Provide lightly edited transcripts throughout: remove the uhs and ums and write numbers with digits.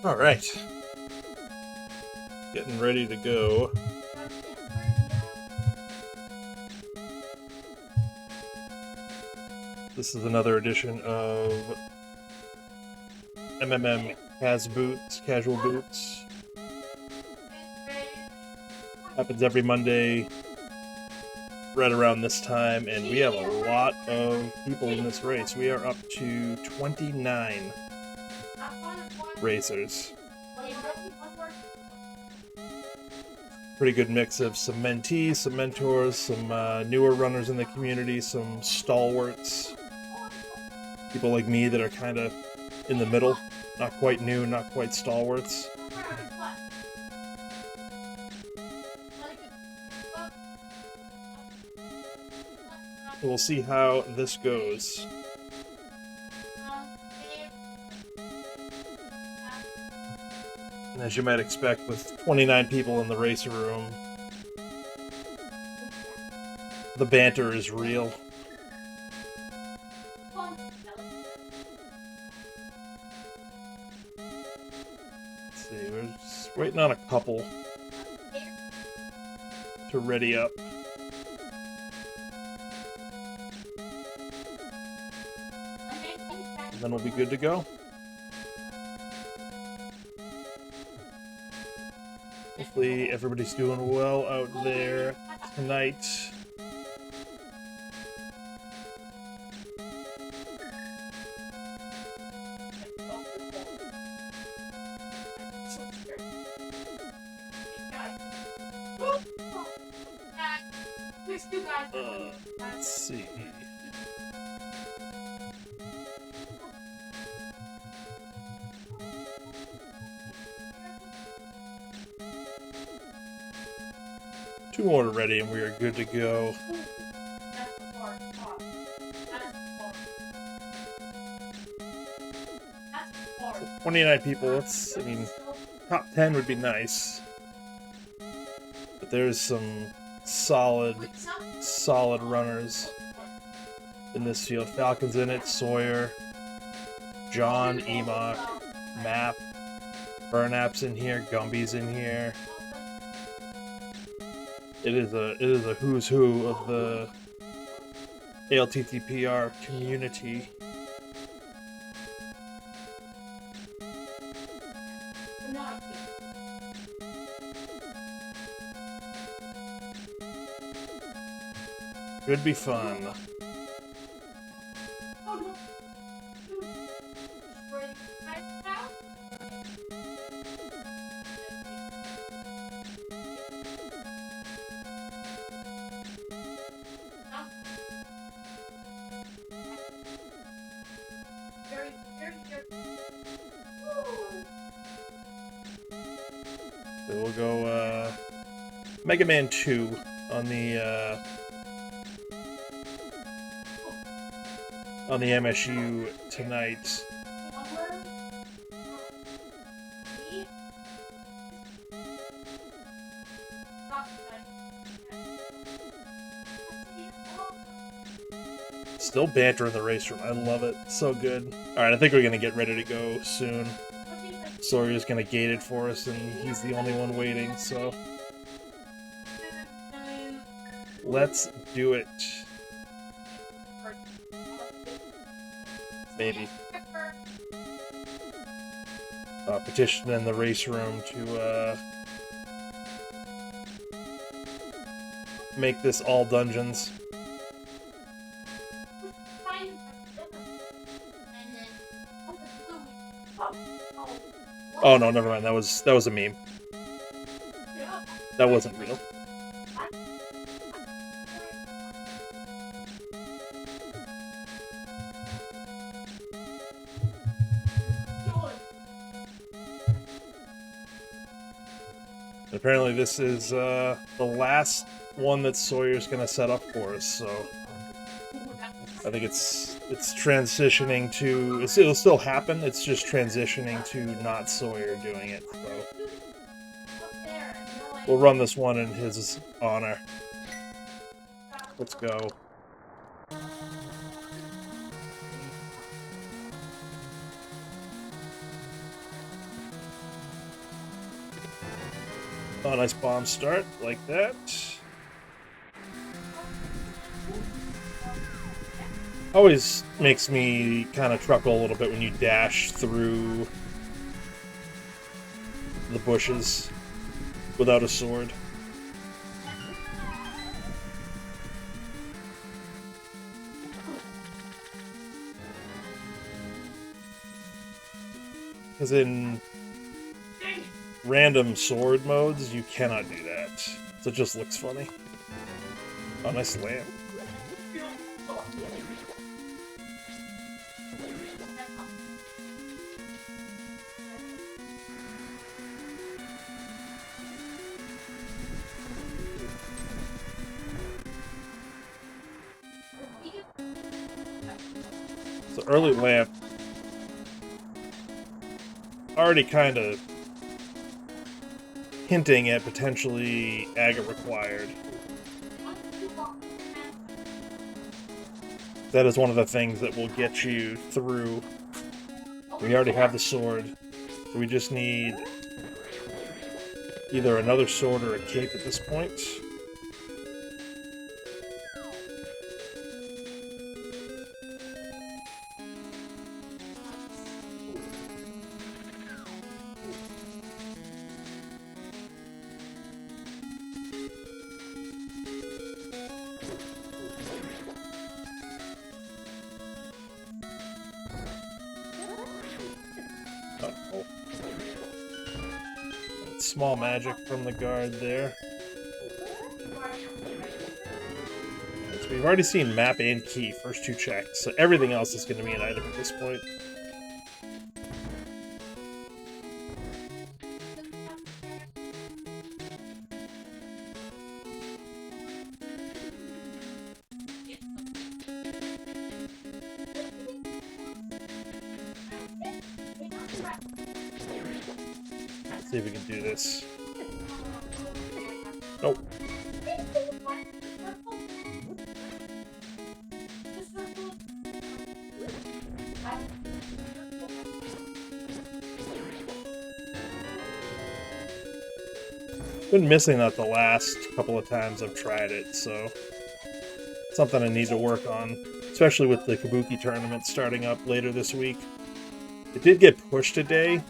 All right, getting ready to go. This is another edition of Cas Boots, Casual Boots. Happens every Monday right around this time, and we have a lot of people in this race. We are up to 29 racers. Pretty good mix of some mentees, some mentors, some newer runners in the community, some stalwarts, people like me that are kind of in the middle, not quite new, not quite stalwarts. We'll see how this goes. And as you might expect, with 29 people in the racer room, the banter is real. Let's see, we're just waiting on a couple to ready up. And then we'll be good to go. Hopefully everybody's doing well out there tonight. Let's see. Two more ready and we are good to go. So 29 people, top 10 would be nice. But there's some solid runners in this field. Falcon's in it, Sawyer, John, Enoch, Map, Burnap's in here, Gumby's in here. It is a who's who of the ALTTPR community. Should be fun. So we'll go Mega Man 2 on the MSU tonight. Still banter in the race room. I love it. So good. Alright, I think we're going to get ready to go soon. Sawyer's going to gate it for us, and he's the only one waiting, so let's do it. Maybe. Petition in the race room to make this all dungeons. Oh no, never mind. That was a meme. That wasn't real. Apparently this is the last one that Sawyer's gonna set up for us, so I think it's transitioning to it'll still happen, it's just transitioning to not Sawyer doing it, so we'll run this one in his honor. Let's go. Oh, nice bomb start, like that. Always makes me kind of truckle a little bit when you dash through the bushes without a sword. Because in random sword modes, you cannot do that. So it just looks funny. Oh, nice lamp. So early lamp already kind of hinting at potentially agate required. That is one of the things that will get you through. We already have the sword, so we just need either another sword or a cape at this point. Uh-oh. Small magic from the guard there. So we've already seen map and key, first two checks, so everything else is going to be an item at this point. See if we can do this. Nope. Been missing that the last couple of times I've tried it, so something I need to work on, especially with the Kabuki tournament starting up later this week. It did get pushed a day.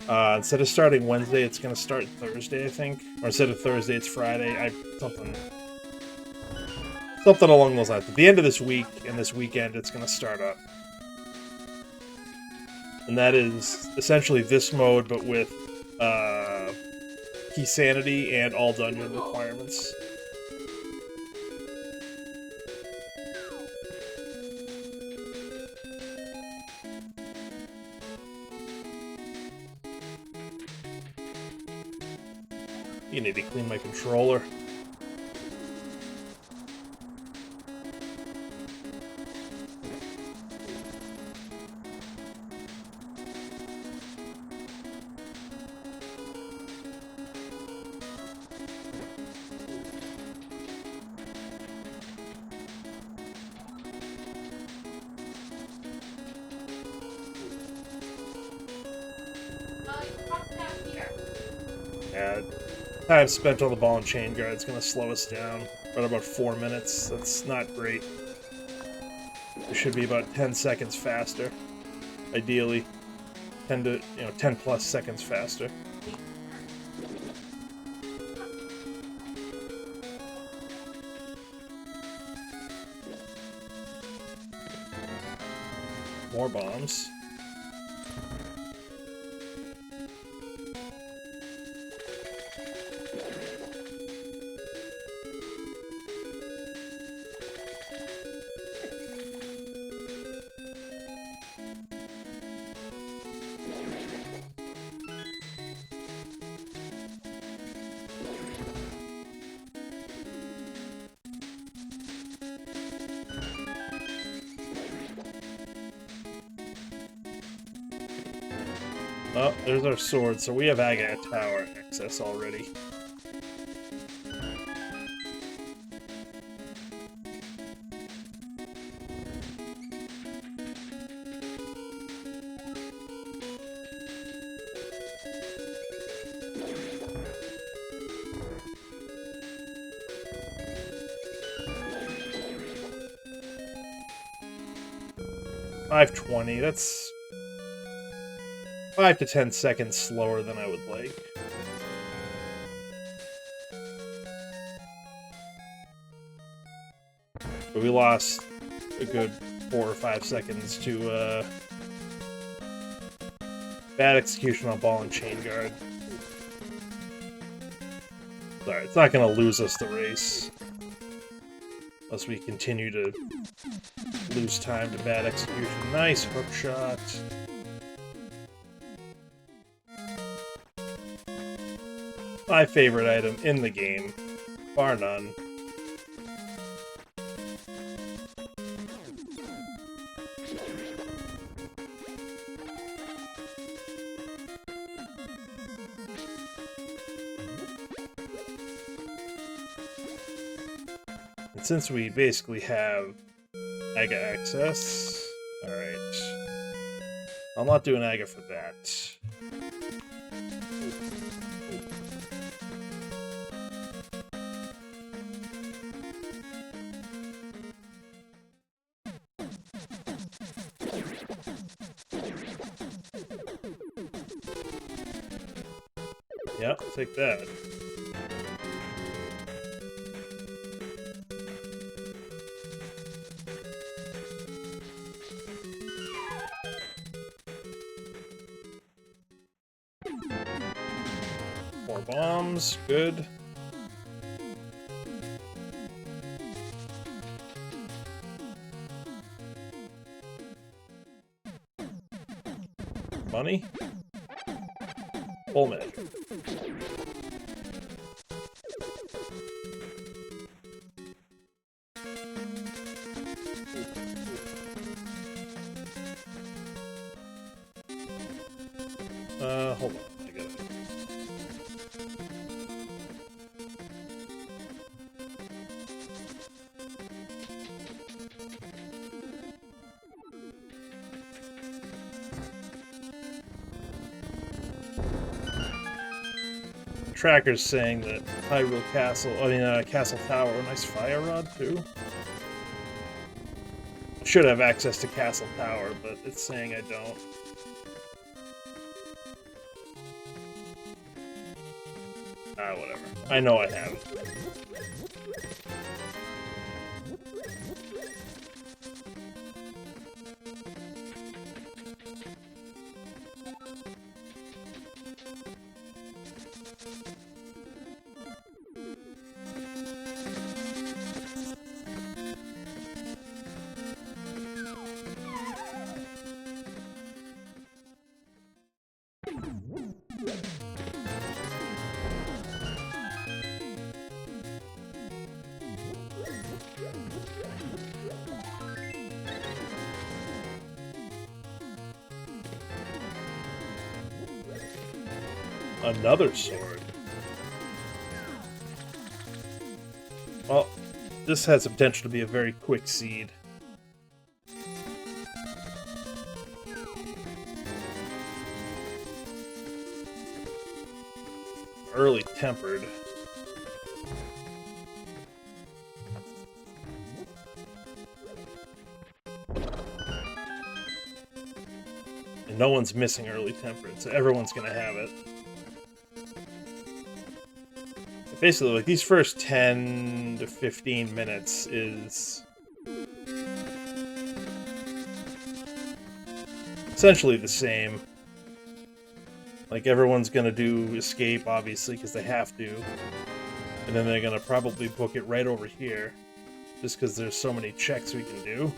Instead of starting Wednesday, it's going to start Thursday, I think. Or instead of Thursday, it's Friday. Something along those lines. At the end of this week and this weekend, it's going to start up. And that is essentially this mode, but with key sanity and all dungeon requirements. You need to clean my controller. Yeah, time spent on the ball and chain guard is going to slow us down. We're at about 4 minutes. That's not great. It should be about 10 seconds faster. Ideally, 10 plus seconds faster. More bombs. Oh, there's our sword, so we have Agate Tower access already. 520, that's 5 to 10 seconds slower than I would like. But we lost a good 4 or 5 seconds to bad execution on ball and chain guard. Sorry, it's not going to lose us the race. Unless we continue to lose time to bad execution. Nice hook shot. My favorite item in the game, bar none. And since we basically have Aga access, alright. I'll not do an Aga for that. Yep, take that. More bombs, good. Money? Full measure. Hold on, I got it. Tracker's saying that Hyrule Castle, Castle Tower, nice fire rod too. I should have access to Castle Tower, but it's saying I don't. Ah, whatever. I know I have it. Another sword. Well, this has the potential to be a very quick seed. Early tempered. And no one's missing early tempered, so everyone's gonna have it. Basically, like, these first 10 to 15 minutes is essentially the same. Like, everyone's gonna do escape, obviously, because they have to. And then they're gonna probably book it right over here, just because there's so many checks we can do.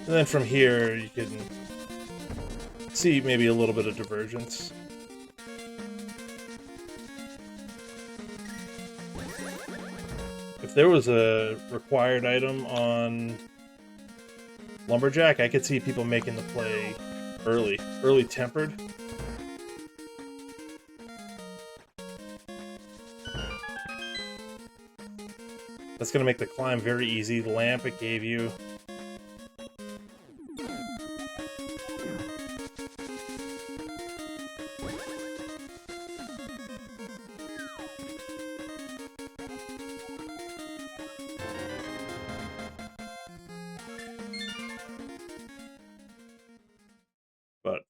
And then from here, you can see maybe a little bit of divergence. If there was a required item on Lumberjack, I could see people making the play early tempered. That's going to make the climb very easy. The lamp it gave you.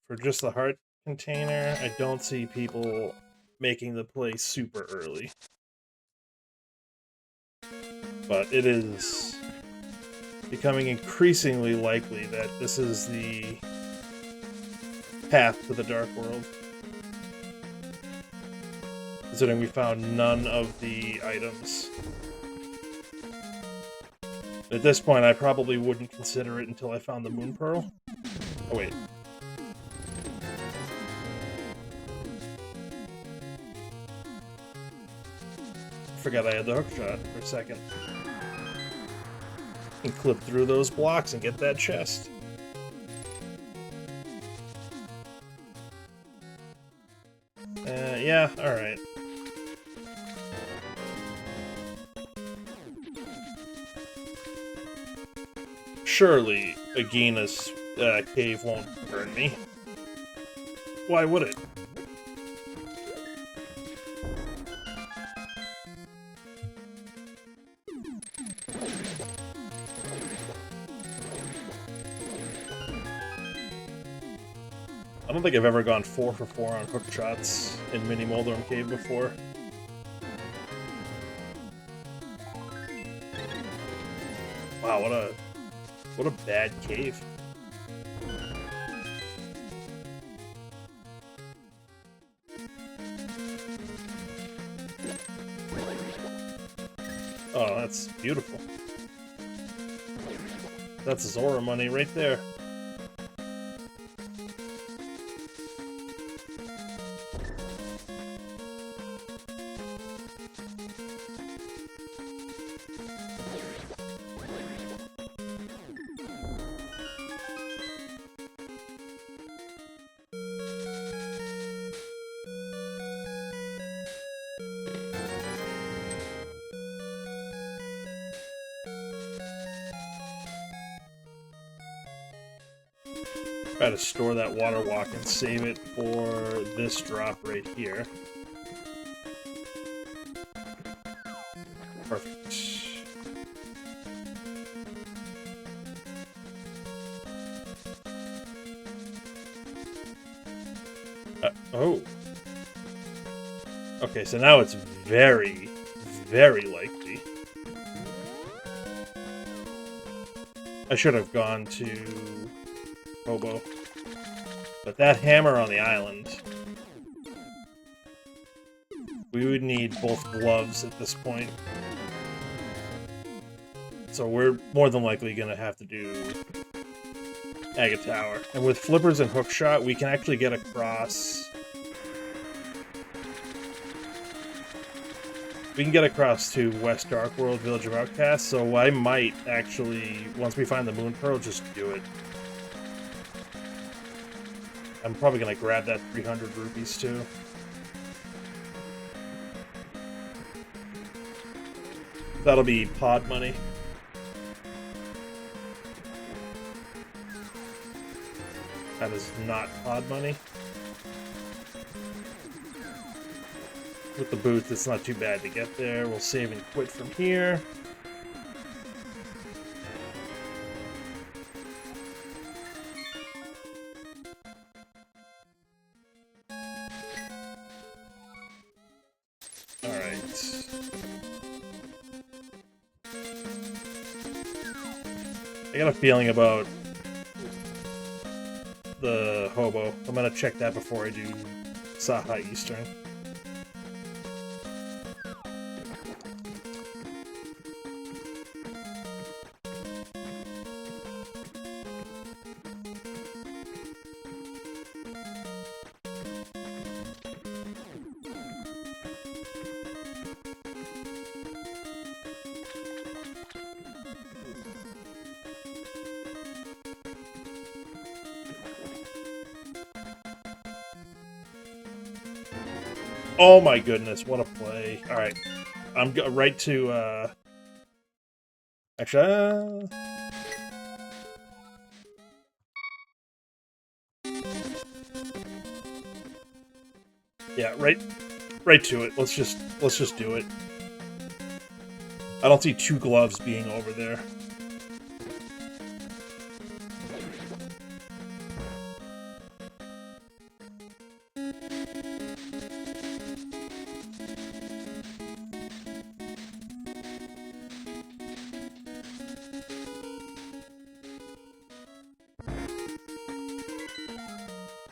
for just the heart container, I don't see people making the play super early. But it is becoming increasingly likely that this is the path to the Dark World. Considering we found none of the items. At this point, I probably wouldn't consider it until I found the Moon Pearl. Oh, wait. Forgot I had the hook shot for a second. And clip through those blocks and get that chest. Yeah, alright. Surely Agina's cave won't burn me. Why would it? I don't think I've ever gone 4 for 4 on hook shots in Mini Moldorm Cave before. Wow, what a bad cave. Oh, that's beautiful. That's Zora money right there. Try to store that water walk and save it for this drop right here. Perfect. Oh. Okay, so now it's very, very likely. I should have gone to Hobo. But that hammer on the island... We would need both gloves at this point. So we're more than likely going to have to do Agate Tower. And with flippers and hookshot, we can actually get across... We can get across to West Dark World, Village of Outcasts, so I might actually, once we find the Moon Pearl, just do it. I'm probably going to grab that 300 rupees, too. That'll be pod money. That is not pod money. With the boots, it's not too bad to get there. We'll save and quit from here. Alright. I got a feeling about the Hobo. I'm gonna check that before I do Saha Eastern. Oh my goodness, what a play. Alright, I'm right to, actually, yeah, right to it. Let's just do it. I don't see two gloves being over there.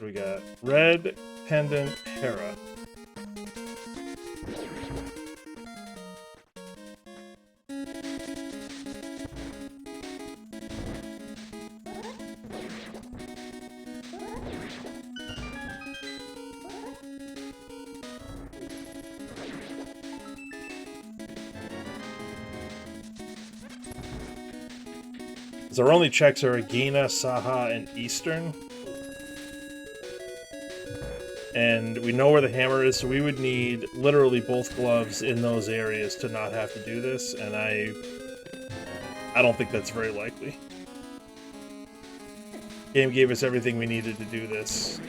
we got? Red Pendant Hera. So our only checks are Agena, Saha, and Eastern. And we know where the hammer is, so we would need literally both gloves in those areas to not have to do this, and I don't think that's very likely. Game gave us everything we needed to do this.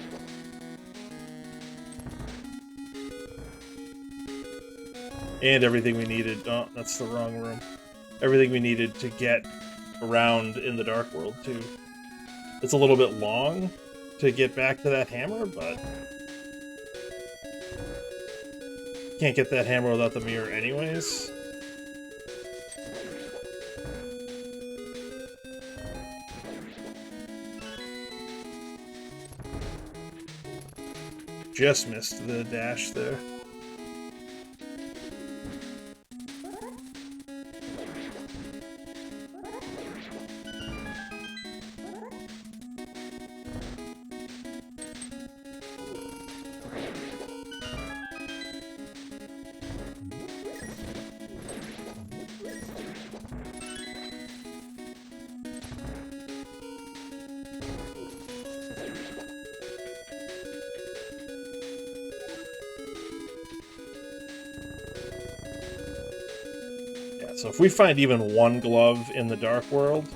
And everything we needed... Oh, that's the wrong room. Everything we needed to get around in the Dark World, too. It's a little bit long to get back to that hammer, but... Can't get that hammer without the mirror anyways. Just missed the dash there. So if we find even one glove in the Dark World,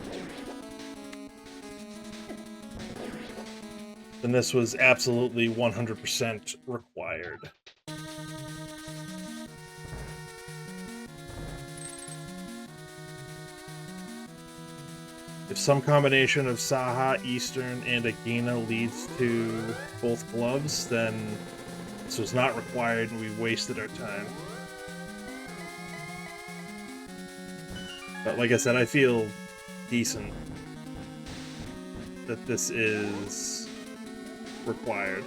then this was absolutely 100% required. If some combination of Saha, Eastern, and Agena leads to both gloves, then this was not required and we wasted our time. But like I said, I feel decent that this is required.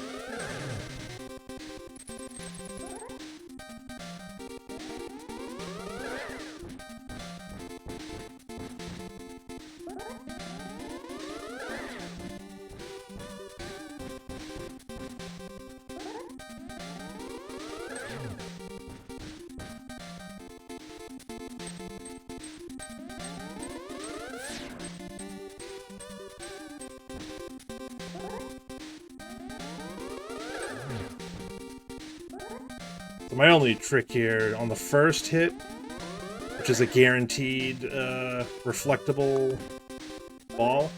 So my only trick here on the first hit, which is a guaranteed reflectable ball,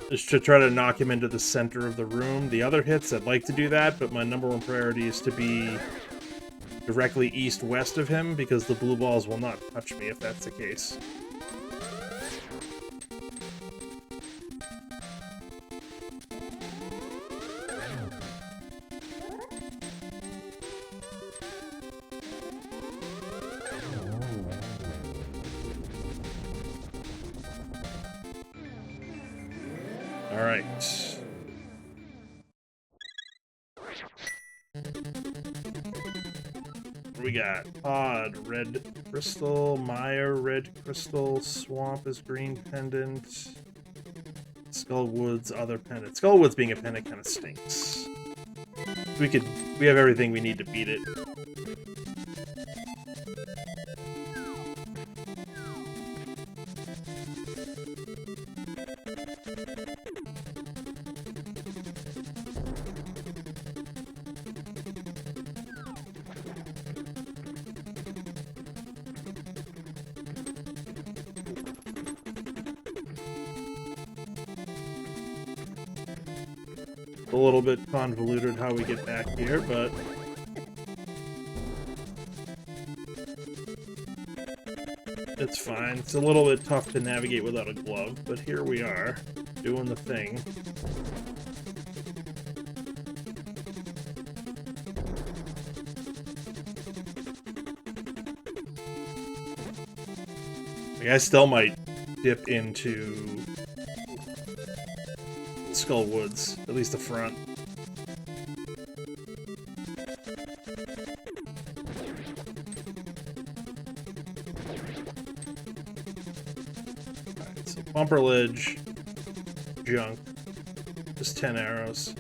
is to try to knock him into the center of the room. The other hits, I'd like to do that, but my number one priority is to be directly east-west of him, because the blue balls will not touch me if that's the case. Alright. What we got? Pod, red crystal. Maya, red crystal. Swamp is green pendant. Skullwood's other pendant. Skullwood's being a pendant kind of stinks. We have everything we need to beat it. A little bit convoluted how we get back here, but it's fine. It's a little bit tough to navigate without a glove, but here we are, doing the thing. Like, I still might dip into Skull Woods, at least the front. Alright, so bumper ledge, junk, just 10 arrows.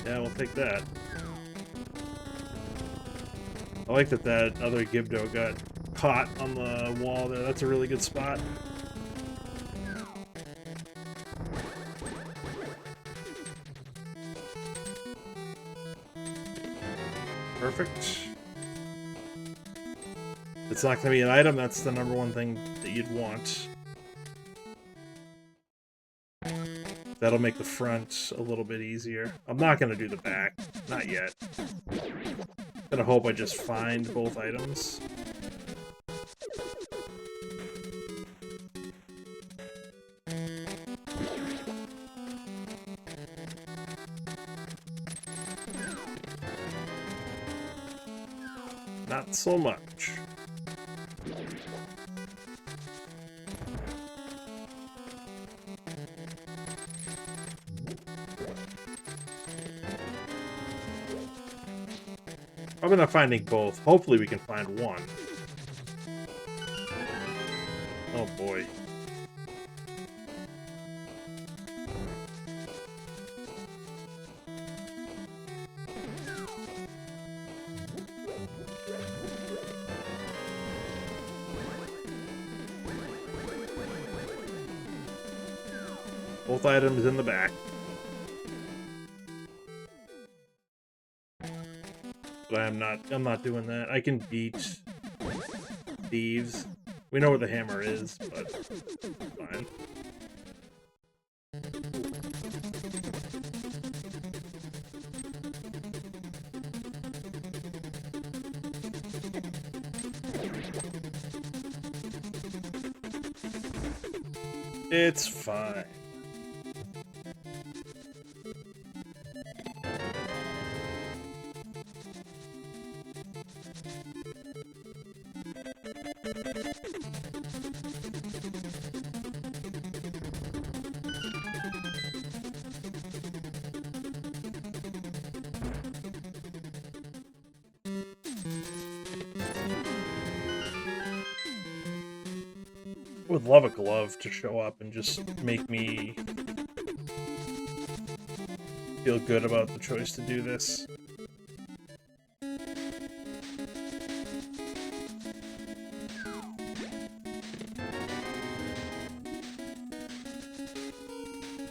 Yeah, we'll take that. I like that that other Gibdo got caught on the wall there. That's a really good spot. Perfect. It's not going to be an item. That's the number one thing that you'd want. That'll make the front a little bit easier. I'm not going to do the back. Not yet. Gonna hope I just find both items. Not so much. I'm not finding both. Hopefully we can find one. Oh boy. Both items in the back. But I'm not doing that. I can beat thieves. We know where the hammer is, but fine. It's fine. Would love a glove to show up and just make me feel good about the choice to do this.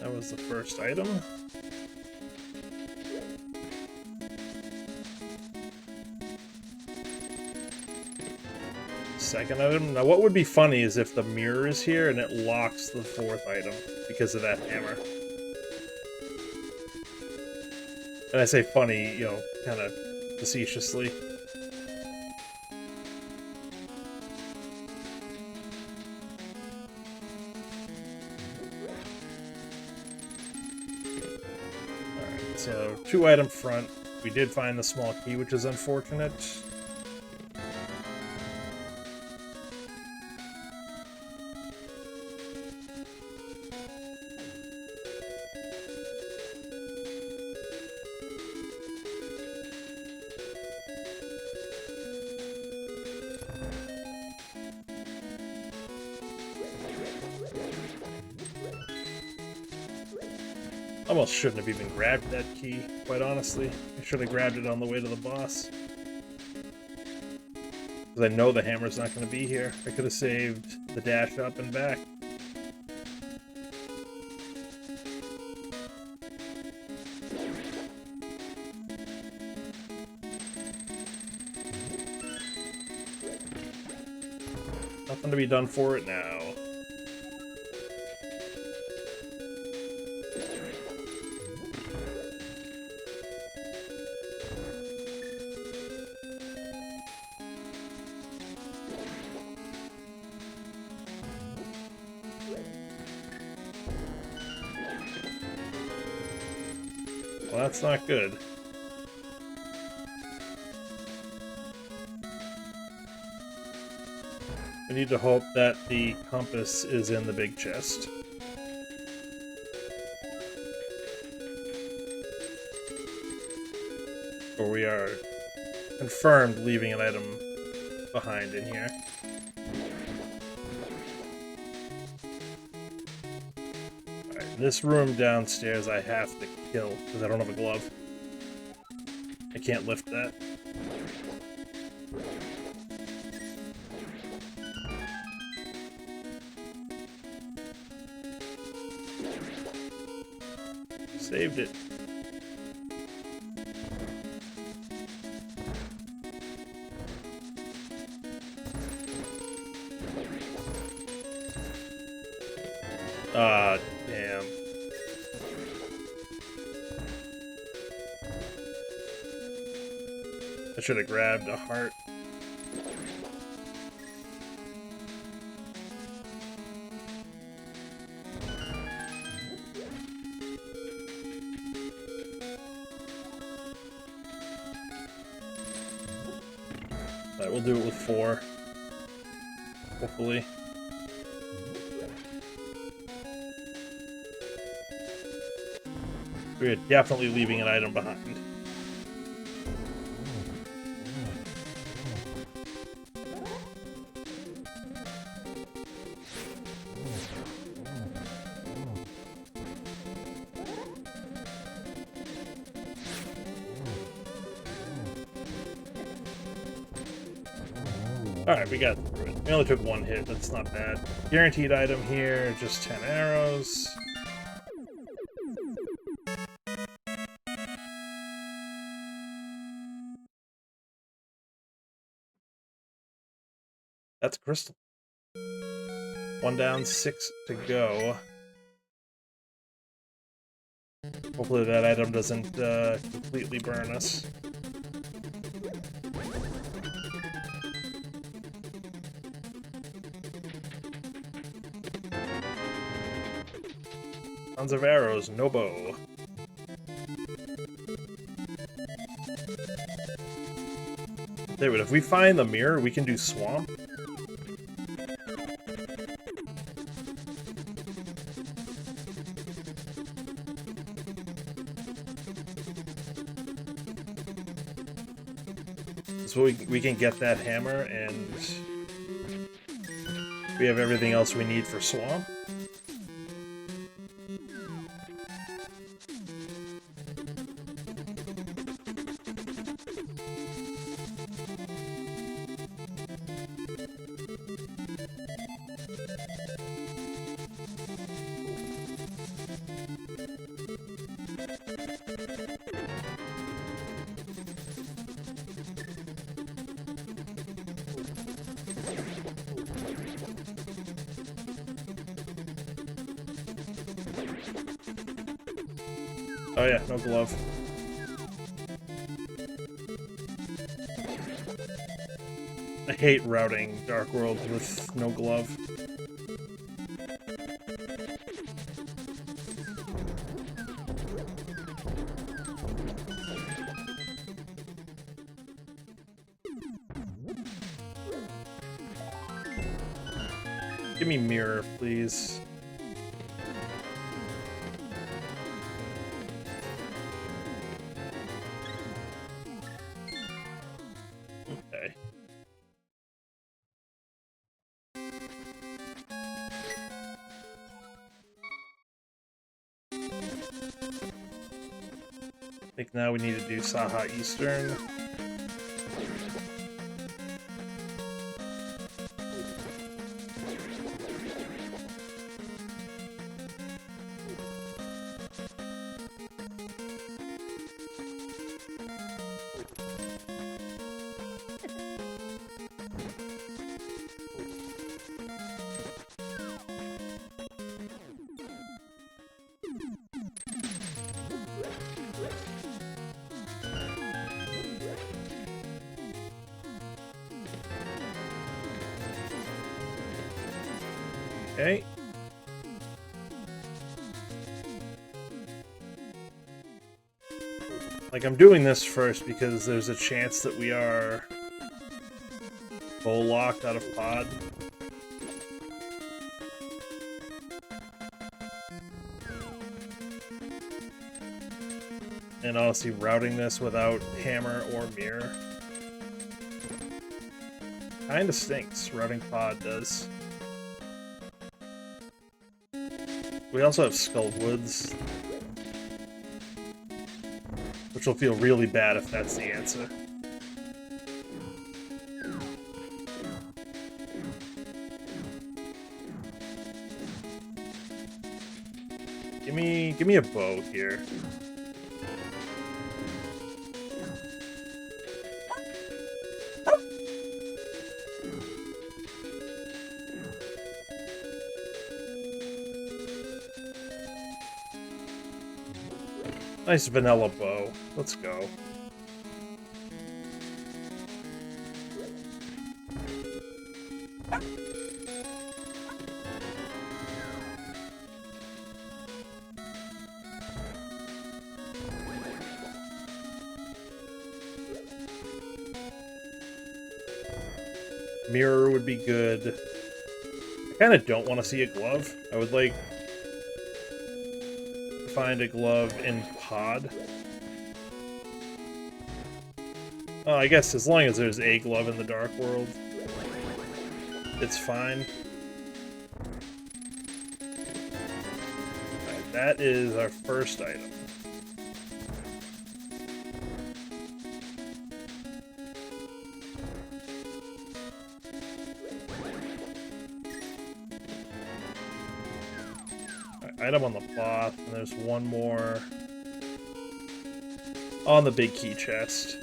That was the first item. Second item. Now what would be funny is if the mirror is here and it locks the fourth item because of that hammer. And I say funny, you know, kind of facetiously. Alright, so 2-item front. We did find the small key, which is unfortunate. Almost shouldn't have even grabbed that key, quite honestly. I should have grabbed it on the way to the boss. Because I know the hammer's not going to be here. I could have saved the dash up and back. Nothing to be done for it now. Well, that's not good. We need to hope that the compass is in the big chest. Or we are confirmed leaving an item behind in here. Alright, this room downstairs I have to kill because I don't have a glove. I can't lift that. Saved it. Ah, damn. I should have grabbed a heart. Alright, we'll do it with 4. Hopefully. We're definitely leaving an item behind. Alright, we got through it. We only took 1 hit, that's not bad. Guaranteed item here, just 10 arrows. That's a crystal. 1 down, 6 to go. Hopefully that item doesn't completely burn us. Tons of arrows, no bow. David, if we find the mirror, we can do swamp. So we can get that hammer, and we have everything else we need for swamp. Oh yeah, no glove. I hate routing Dark World with no glove. Give me mirror, please. Okay. I think now we need to do Saha Eastern. Okay. Like, I'm doing this first because there's a chance that we are full locked out of pod. And honestly, routing this without hammer or mirror kinda stinks. Routing pod does. We also have Skull Woods, which will feel really bad if that's the answer. Give me a bow here. Nice vanilla bow. Let's go. Mirror would be good. I kind of don't want to see a glove. I would like to find a glove in pod. Oh, I guess as long as there's a glove in the Dark World, it's fine. Right, that is our first item. Item on the cloth, and there's one more on the big key chest.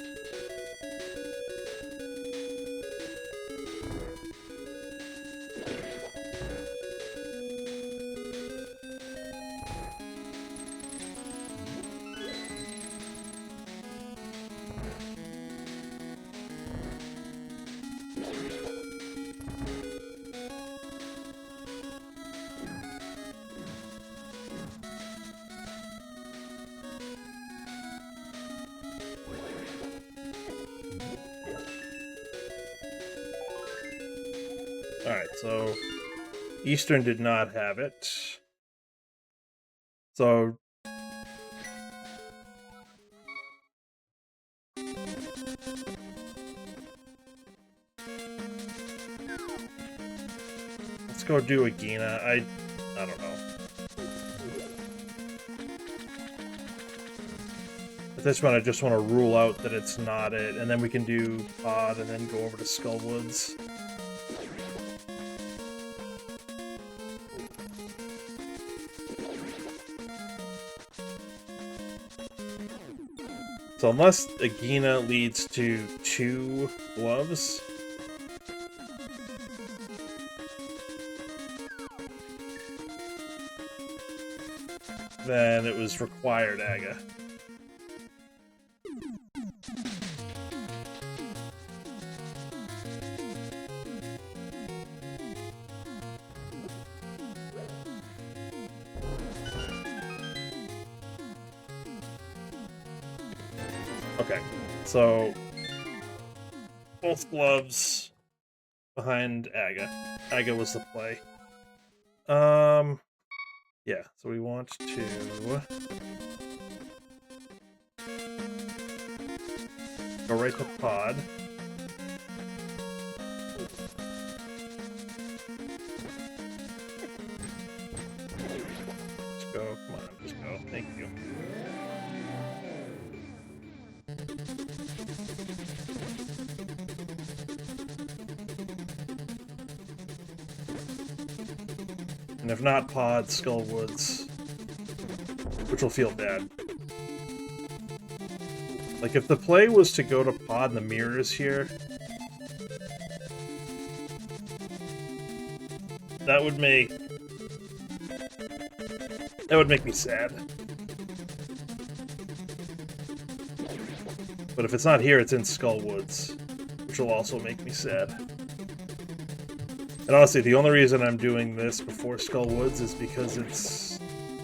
Alright, so Eastern did not have it. So let's go do Agina. I don't know. At this one, I just want to rule out that it's not it, and then we can do Pod and then go over to Skullwoods. So unless Agina leads to 2 gloves, then it was required Aga. Okay, so both gloves behind Aga. Aga was the play. Yeah, so we want to go right to Pod. Let's go, come on, just go, thank you. And if not Pod, Skullwoods, which will feel bad. Like, if the play was to go to Pod and the mirrors here, that would make me sad. But if it's not here, it's in Skullwoods, which will also make me sad. And honestly, the only reason I'm doing this before Skullwoods is because it's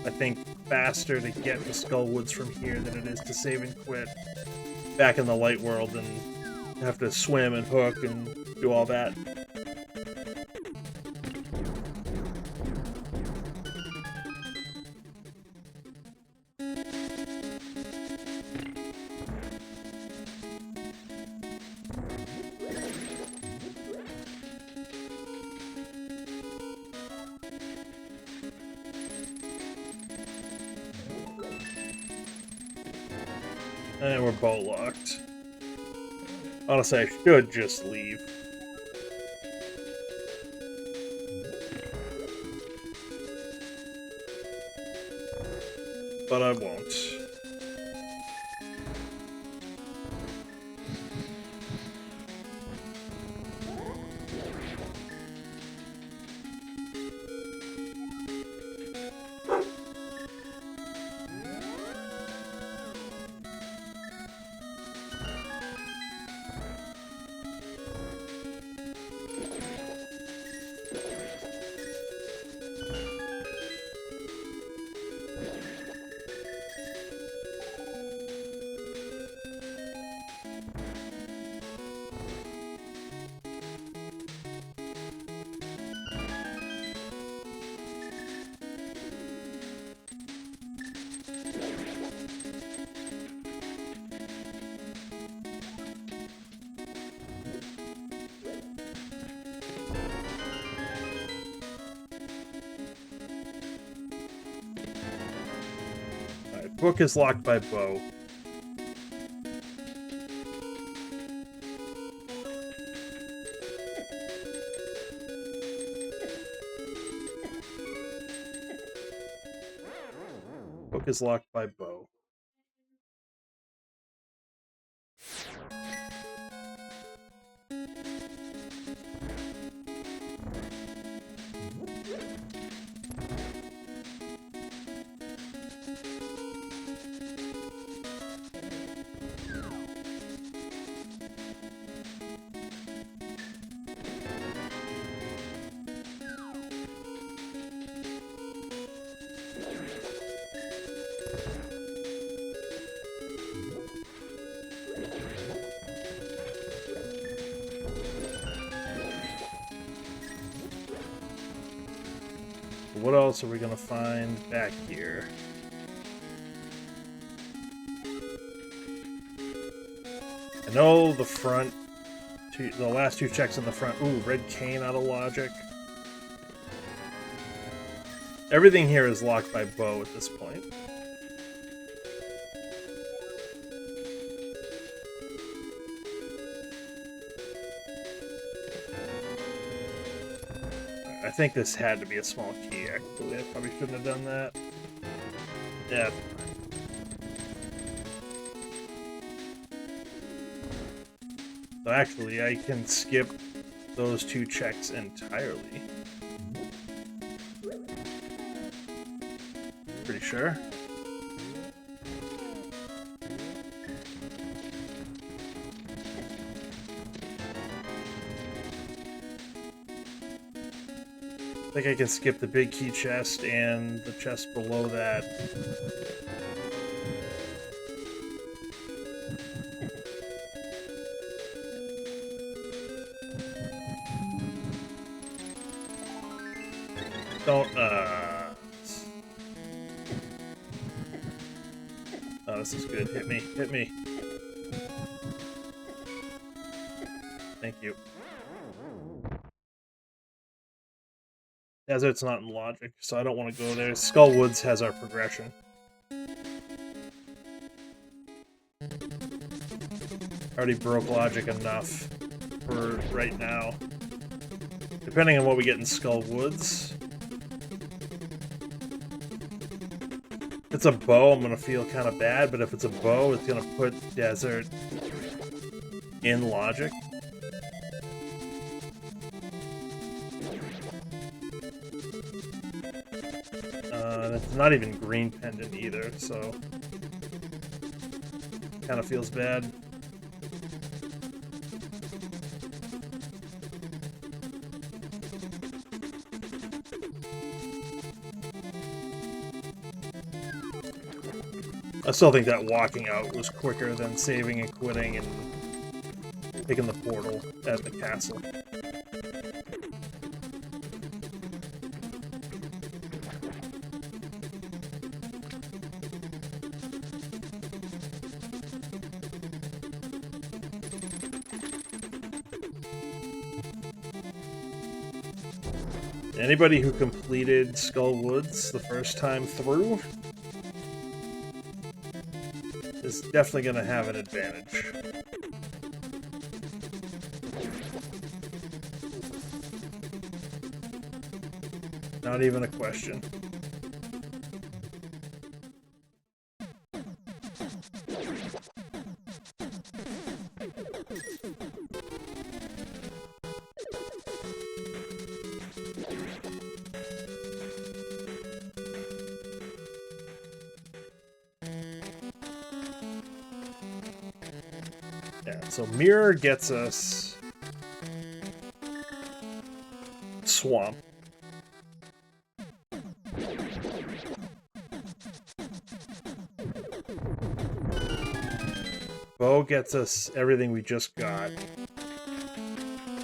I think, faster to get to Skullwoods from here than it is to save and quit back in the light world and have to swim and hook and do all that. And we're boat locked. Honestly, I should just leave. But I won't. Book is locked by bow. Book is locked by bow. What else are we gonna find back here? I know the front, the last two checks in the front. Ooh, red cane out of logic. Everything here is locked by bow at this point. I think this had to be a small key, actually. I probably shouldn't have done that. Yeah. So actually, I can skip those two checks entirely. Pretty sure. I think I can skip the big key chest and the chest below that. Don't, Oh, this is good. Hit me. Hit me. Thank you. Desert's not in logic, so I don't want to go there. Skullwoods has our progression. Already broke logic enough for right now. Depending on what we get in Skullwoods. If it's a bow, I'm gonna feel kind of bad, but if it's a bow, it's gonna put Desert in logic. It's not even green pendant either, so kind of feels bad. I still think that walking out was quicker than saving and quitting and taking the portal at the castle. Anybody who completed Skull Woods the first time through is definitely going to have an advantage. Not even a question. Yeah, so Mirror gets us Swamp. Bow gets us everything we just got.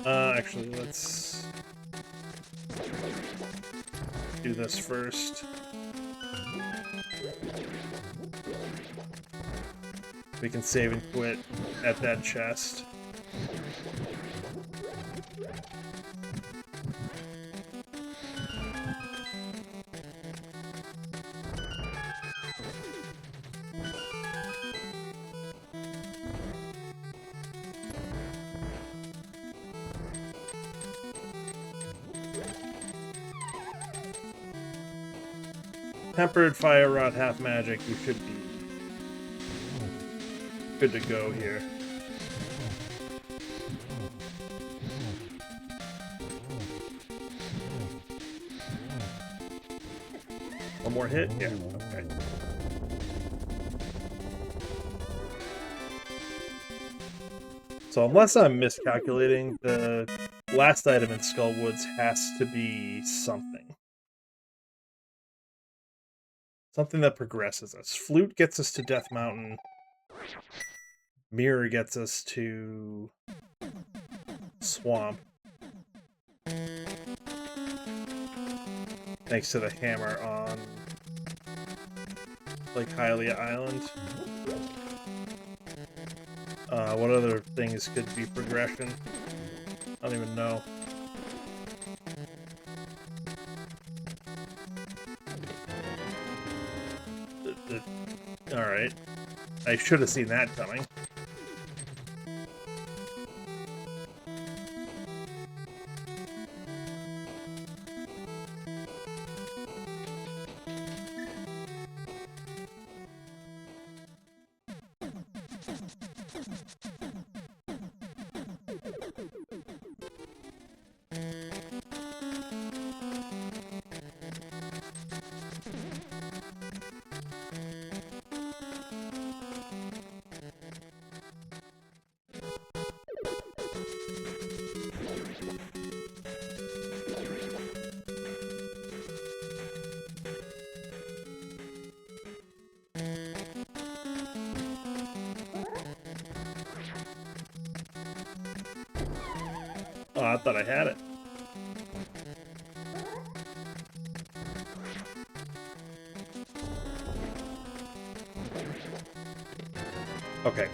Actually, let's do this first. We can save and quit at that chest. Tempered Fire Rod, half magic, you should be good to go here. One more hit? Yeah, okay. So unless I'm miscalculating, the last item in Skull Woods has to be something. Something that progresses us. Flute gets us to Death Mountain. Mirror gets us to Swamp. Thanks to the hammer on Lake Hylia Island. What other things could be progression? I don't even know. Alright. I should have seen that coming. Oh, I thought I had it. Okay.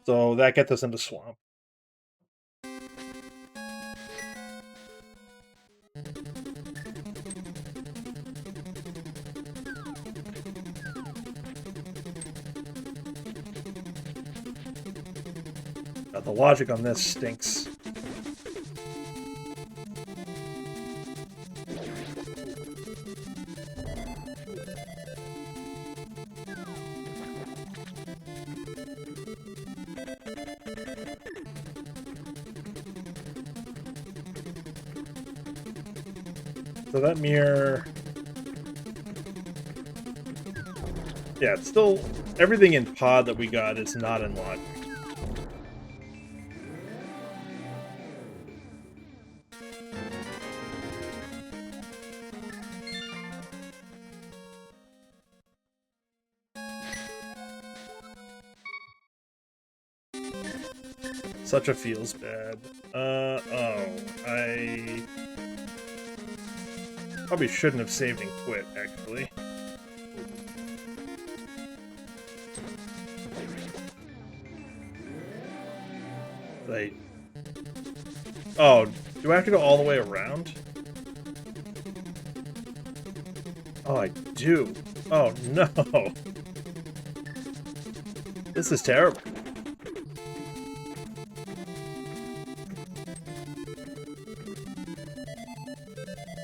So that gets us into Swamp. The logic on this stinks. So that mirror... Yeah, it's still... Everything in Pod that we got is not in logic. Such a feels bad. Oh, I probably shouldn't have saved and quit, actually. Like, oh, do I have to go all the way around? Oh, I do. Oh, no. This is terrible.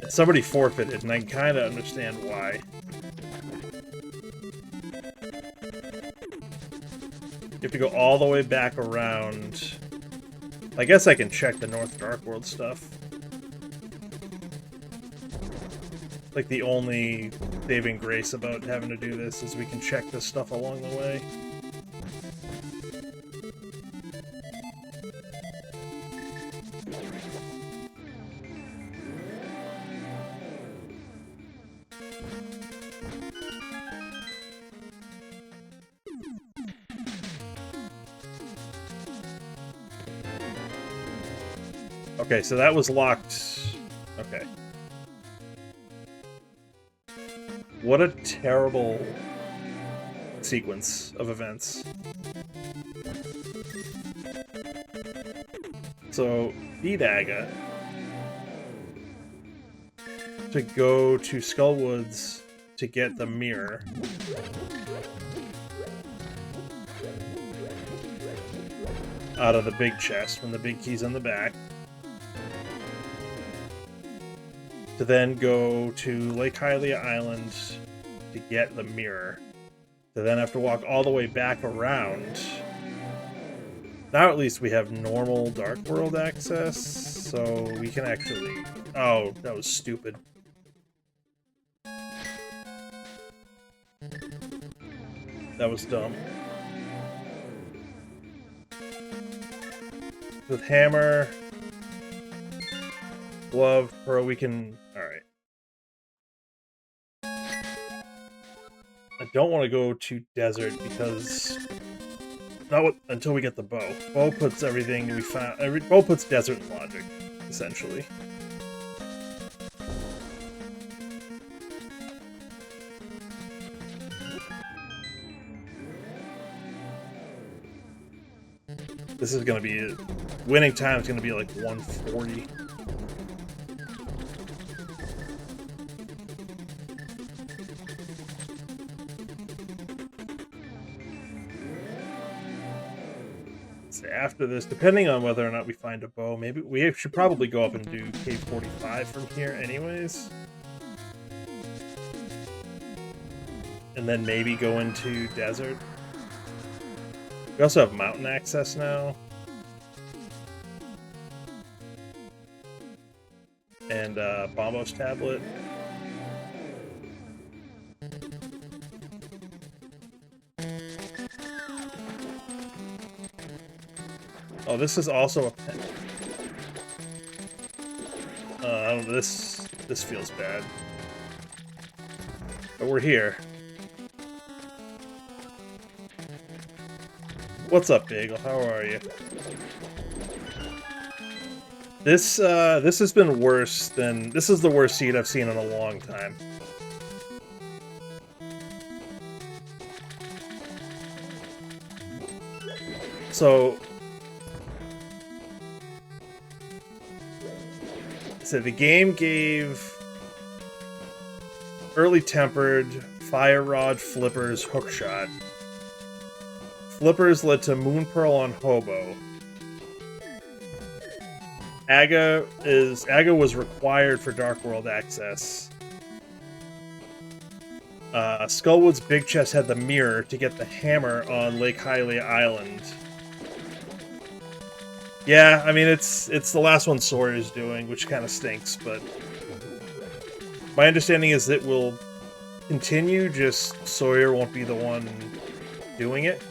Somebody forfeited, and I kind of understand why. You have to go all the way back around. I guess I can check the North Dark World stuff. Like, the only saving grace about having to do this is we can check this stuff along the way. Okay, so that was locked. Okay. What a terrible sequence of events. So, beat Aga to go to Skullwoods to get the mirror. Out of the big chest when the big key's on the back. To then go to Lake Hylia Island to get the mirror. To then have to walk all the way back around. Now at least we have normal Dark World access, so we can actually... Oh, that was stupid. That was dumb. With Hammer... Glove, Pearl, we can... Alright. I don't want to go to Desert because... Not until we get the bow. Bow puts everything we found... Bow puts Desert in logic, essentially. This is going to be... Winning time is going to be like 140. After this, depending on whether or not we find a bow, maybe we should probably go up and do Cave 45 from here anyways. And then maybe go into Desert. We also have mountain access now. And Bombos tablet. Oh, this is also a pen. I don't know, this feels bad. But we're here. What's up, Bagel? How are you? This has been worse than... This is the worst seed I've seen in a long time. So... So the game gave early tempered, fire rod, flippers, hookshot. Flippers led to Moon Pearl on Hobo. Aga was required for Dark World access. Skullwood's big chest had the mirror to get the hammer on Lake Hylia Island. Yeah, I mean, it's the last one Sawyer's doing, which kind of stinks, but... My understanding is it will continue, just Sawyer won't be the one doing it.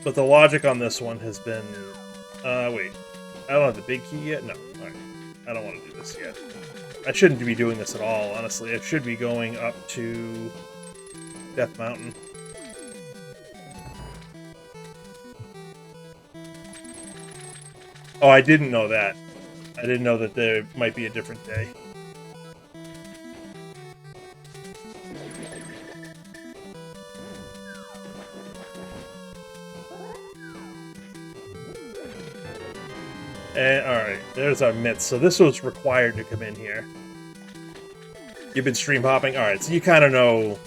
But the logic on this one has been... wait. I don't have the big key yet? No. Alright. I don't want to do this. just yet. I shouldn't be doing this at all, honestly. I should be going up to Death Mountain. Oh, I didn't know that. I didn't know that there might be a different day. And, alright, there's our mitts. So this was required to come in here. You've been stream hopping? Alright, so you kind of know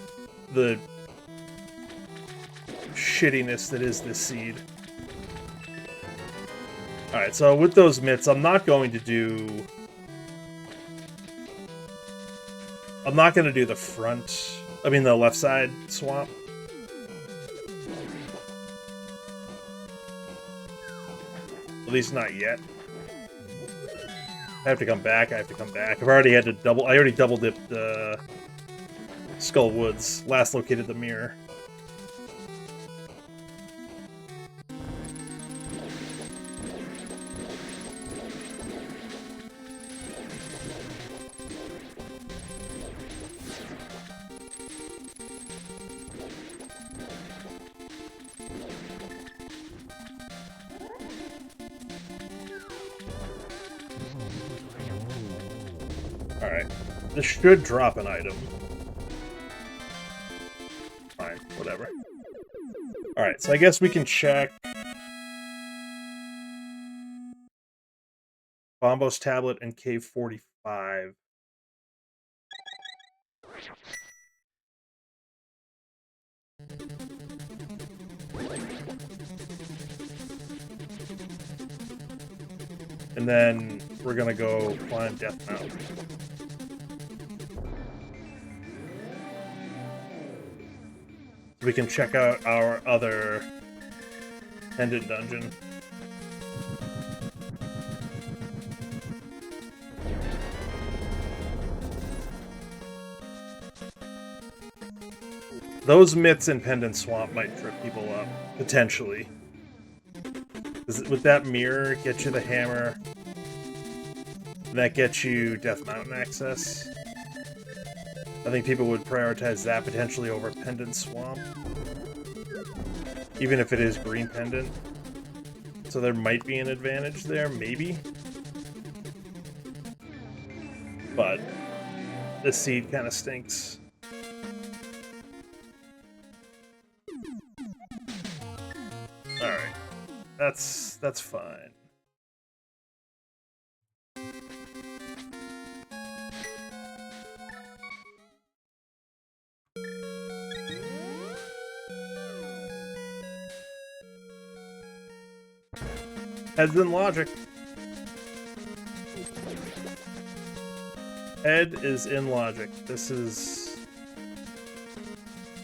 the shittiness that is this seed. Alright, so with those mitts, I'm not going to do... I'm not going to do the front... I mean, the left side swamp. At least not yet. I have to come back, I have to come back. I've already had to double... I already double-dipped Skull Woods. Last located the mirror. Alright. This should drop an item. Fine, whatever. Alright, so I guess we can check... Bombos Tablet and Cave 45. And then we're gonna go climb Death Mountain. We can check out our other pendant dungeon. Those mitts in Pendant Swamp might trip people up, potentially. Would that mirror get you the hammer? That gets you Death Mountain access? I think people would prioritize that potentially over Pendant Swamp. Even if it is green pendant. So there might be an advantage there, maybe. But this seed kind of stinks. Alright. That's fine. Head's in logic. Head is in logic. This is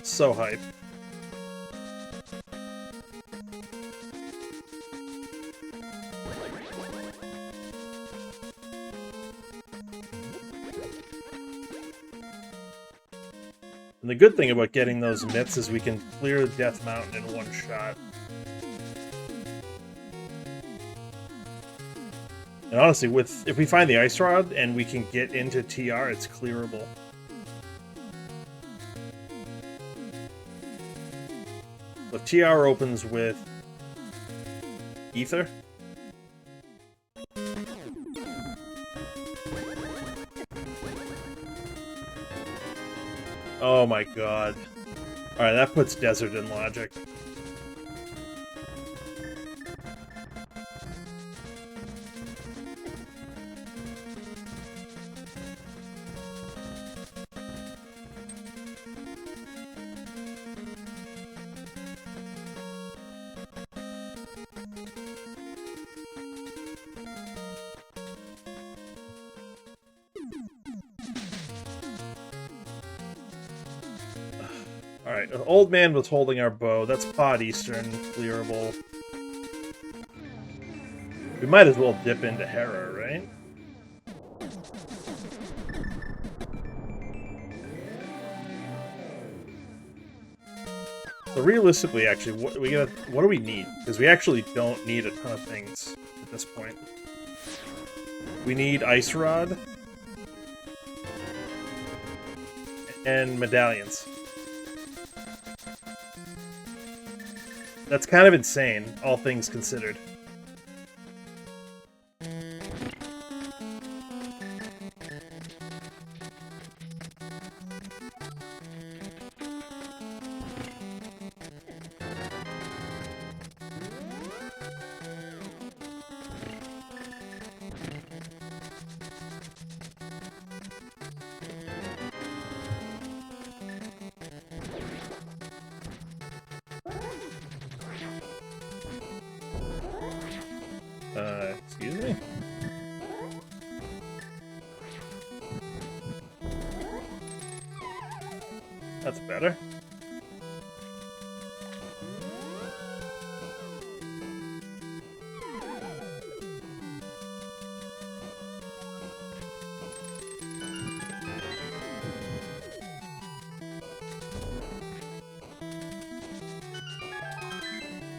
so hype. And the good thing about getting those mitts is we can clear Death Mountain in one shot. And honestly, if we find the Ice Rod and we can get into TR, it's clearable. So TR opens with Ether. Oh my god. Alright, that puts Desert in logic. Alright, the old man was holding our bow. That's Pod Eastern, clearable. We might as well dip into Hera, right? So realistically, actually, what do we need? Because we actually don't need a ton of things at this point. We need Ice Rod and medallions. That's kind of insane, all things considered. Excuse me? That's better.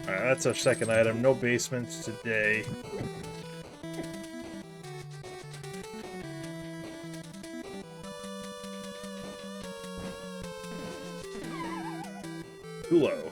Alright, that's our second item. No basements today. Too low.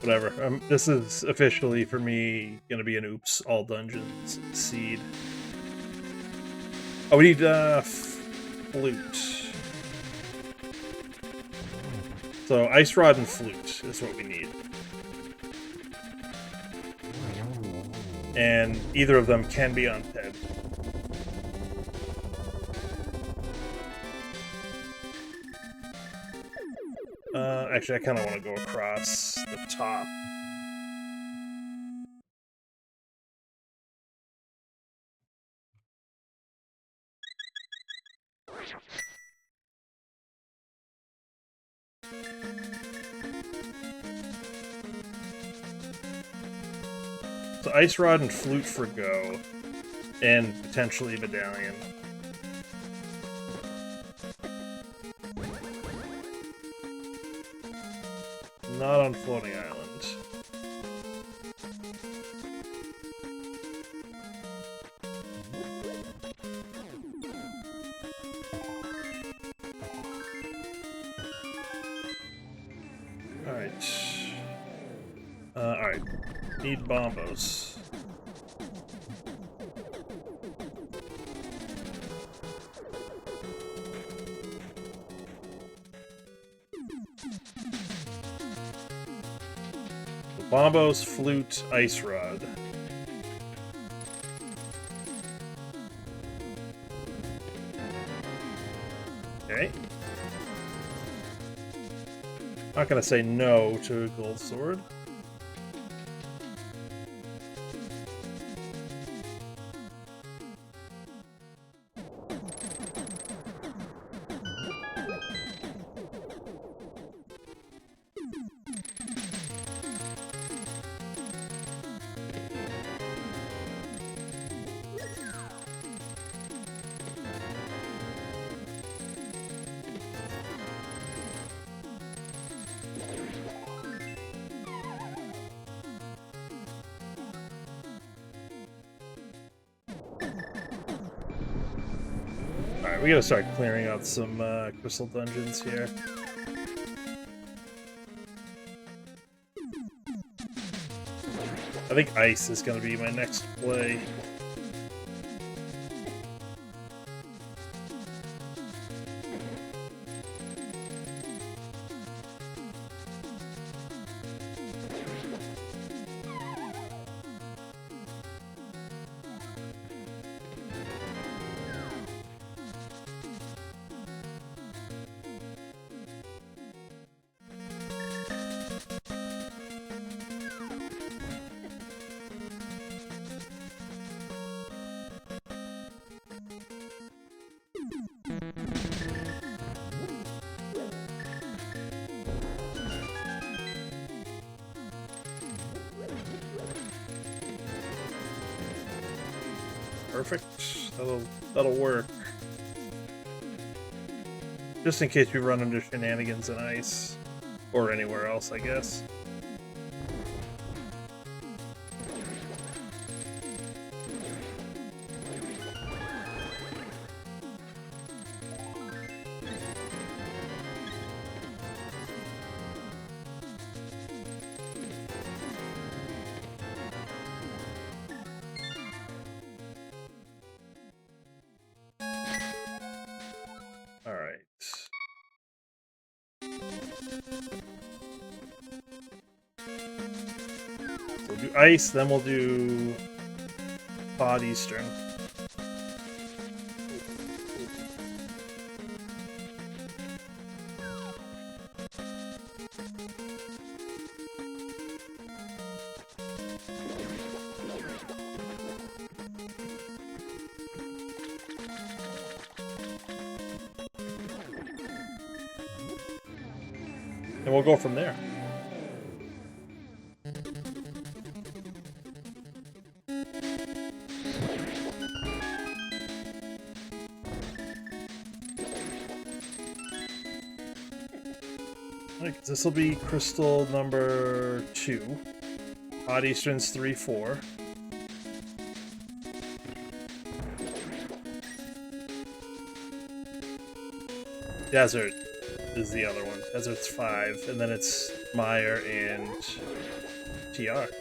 Whatever. This is officially, for me, gonna be an oops. All dungeons seed. Oh, we need, flute. So, Ice Rod and Flute is what we need. And either of them can be unped. Actually, I kind of want to go across the top. So Ice Rod and Flute for go, and potentially Medallion. Not on Floating Island. Alright. Alright. Need bombos. Bombos, Flute, Ice Rod. Okay. Not gonna say no to a gold sword. Alright, we gotta start clearing out some crystal dungeons here. I think ice is gonna be my next play. Perfect. That'll work. Just in case we run into shenanigans in ice. Or anywhere else, I guess. Ice, then we'll do Pod Eastern. And we'll go from there. This will be crystal number 2. Odd Eastern's 3, 4. Desert is the other one. Desert's 5, and then it's Meyer and TR.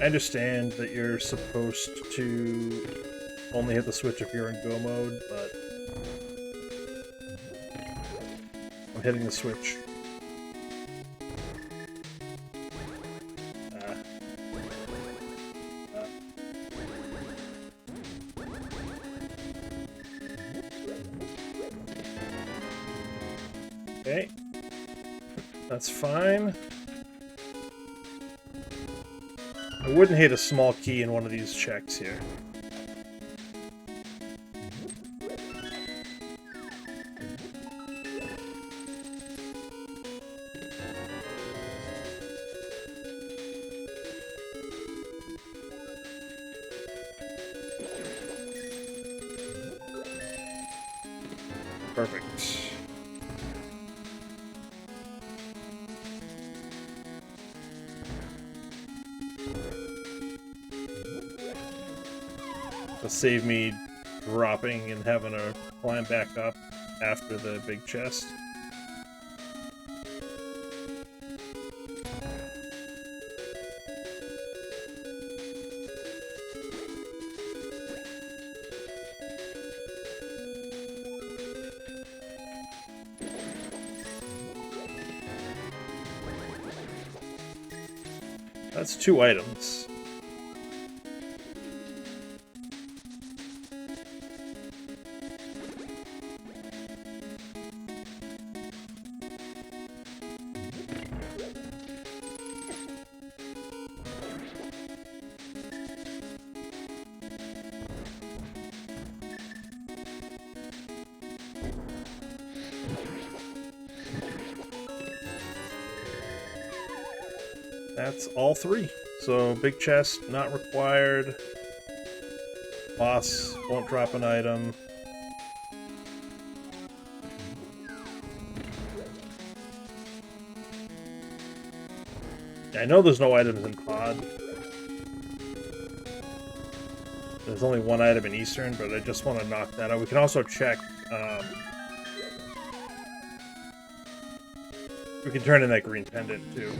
I understand that you're supposed to only hit the switch if you're in go mode, but I'm hitting the switch. Okay, that's fine. I wouldn't hate a small key in one of these checks here. Perfect. Save me dropping and having to climb back up after the big chest. That's 2 items. That's all 3. So big chest, not required. Boss won't drop an item. I know there's no items in Pod. There's only 1 item in Eastern, but I just want to knock that out. We can also check. We can turn in that green pendant too.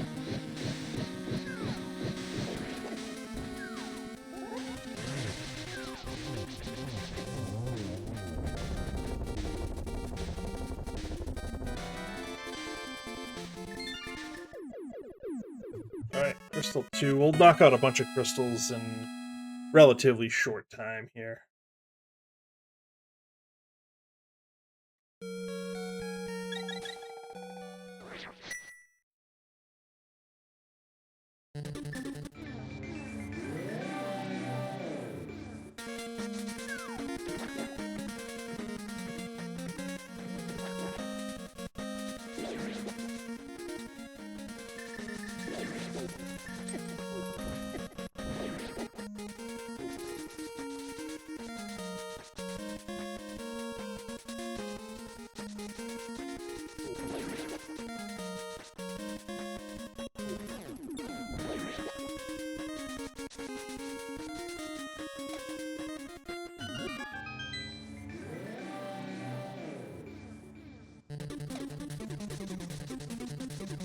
Alright, crystal 2. We'll knock out a bunch of crystals in relatively short time here.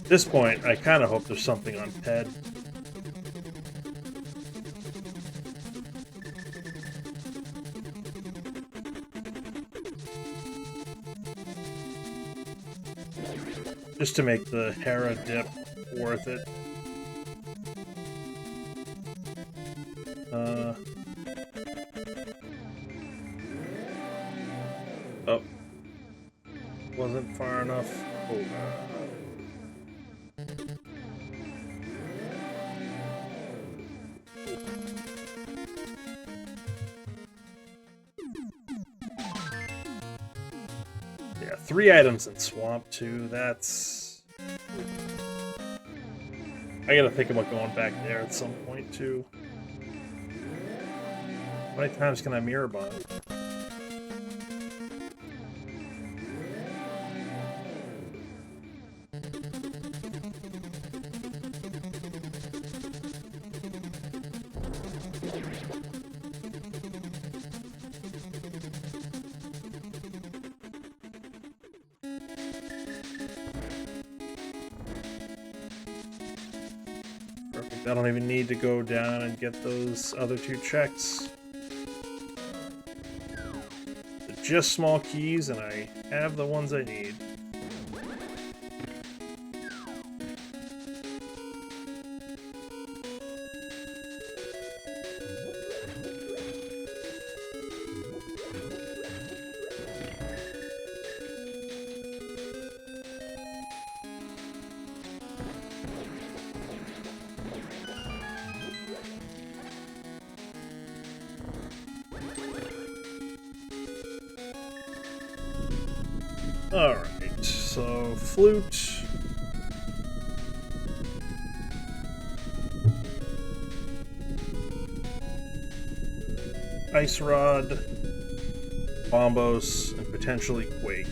At this point, I kind of hope there's something on Ped. Just to make the Hera dip worth it. Oh. Wasn't far enough. Oh. Yeah, 3 items in Swamp 2, that's... I gotta think about going back there at some point, too. How many times can I mirror bond? Perfect. I don't even need to go down and get those other 2 checks. They're just small keys, and I have the ones I need. Alright, so flute. Ice Rod, Bombos, and potentially Quake.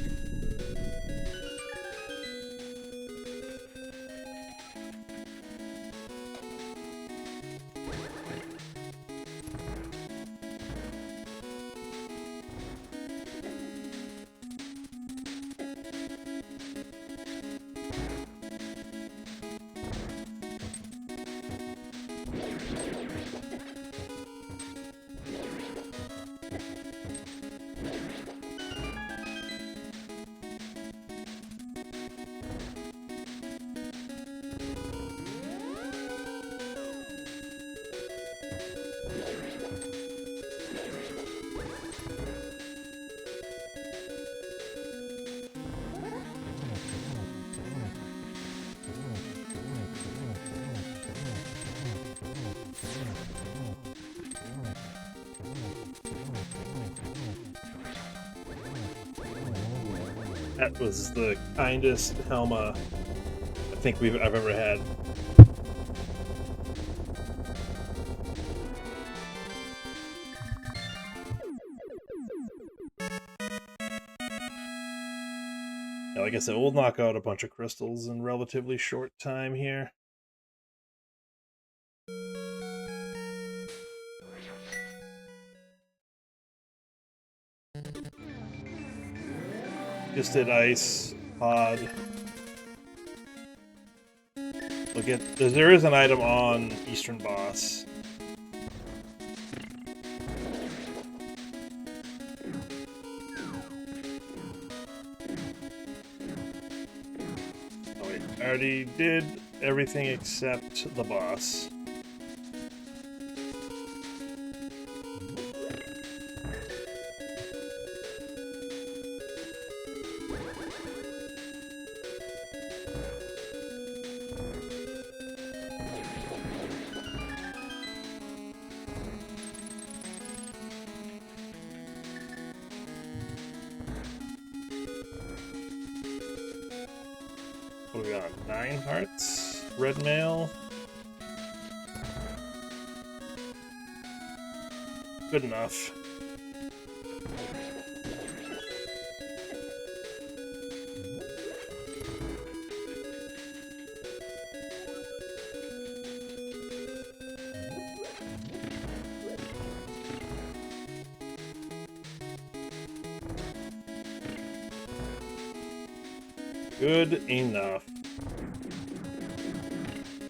That was the kindest Helma I think I've ever had. Yeah, like I said, we'll knock out a bunch of crystals in relatively short time here. Just did ice, pod. Look at there is an item on Eastern Boss. Oh wait, I already did everything except the boss. What do we got? 9 hearts? Red mail? Good enough. Good enough.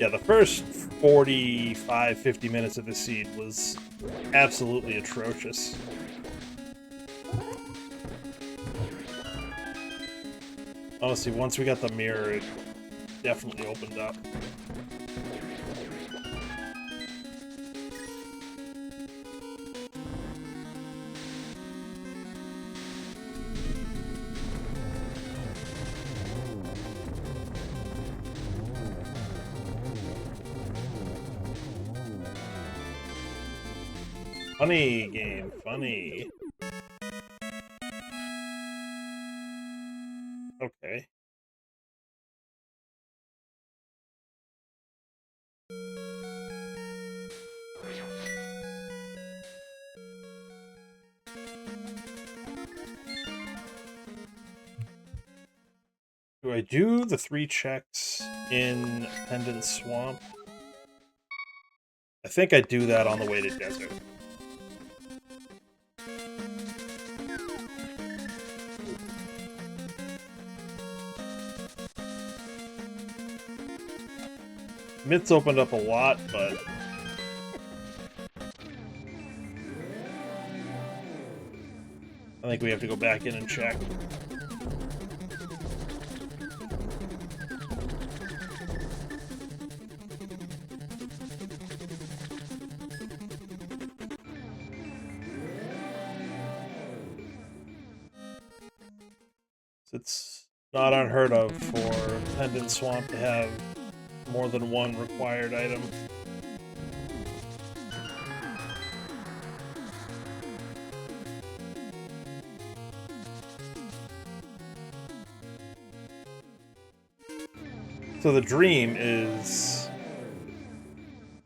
Yeah, the first 45, 50 minutes of the seed was absolutely atrocious. Honestly, once we got the mirror, it definitely opened up. Funny game, funny. Okay. Do I do the 3 checks in Pendant Swamp? I think I do that on the way to Desert. Myth's opened up a lot, but I think we have to go back in and check. It's not unheard of for Pendant Swamp to have more than one required item. So the dream is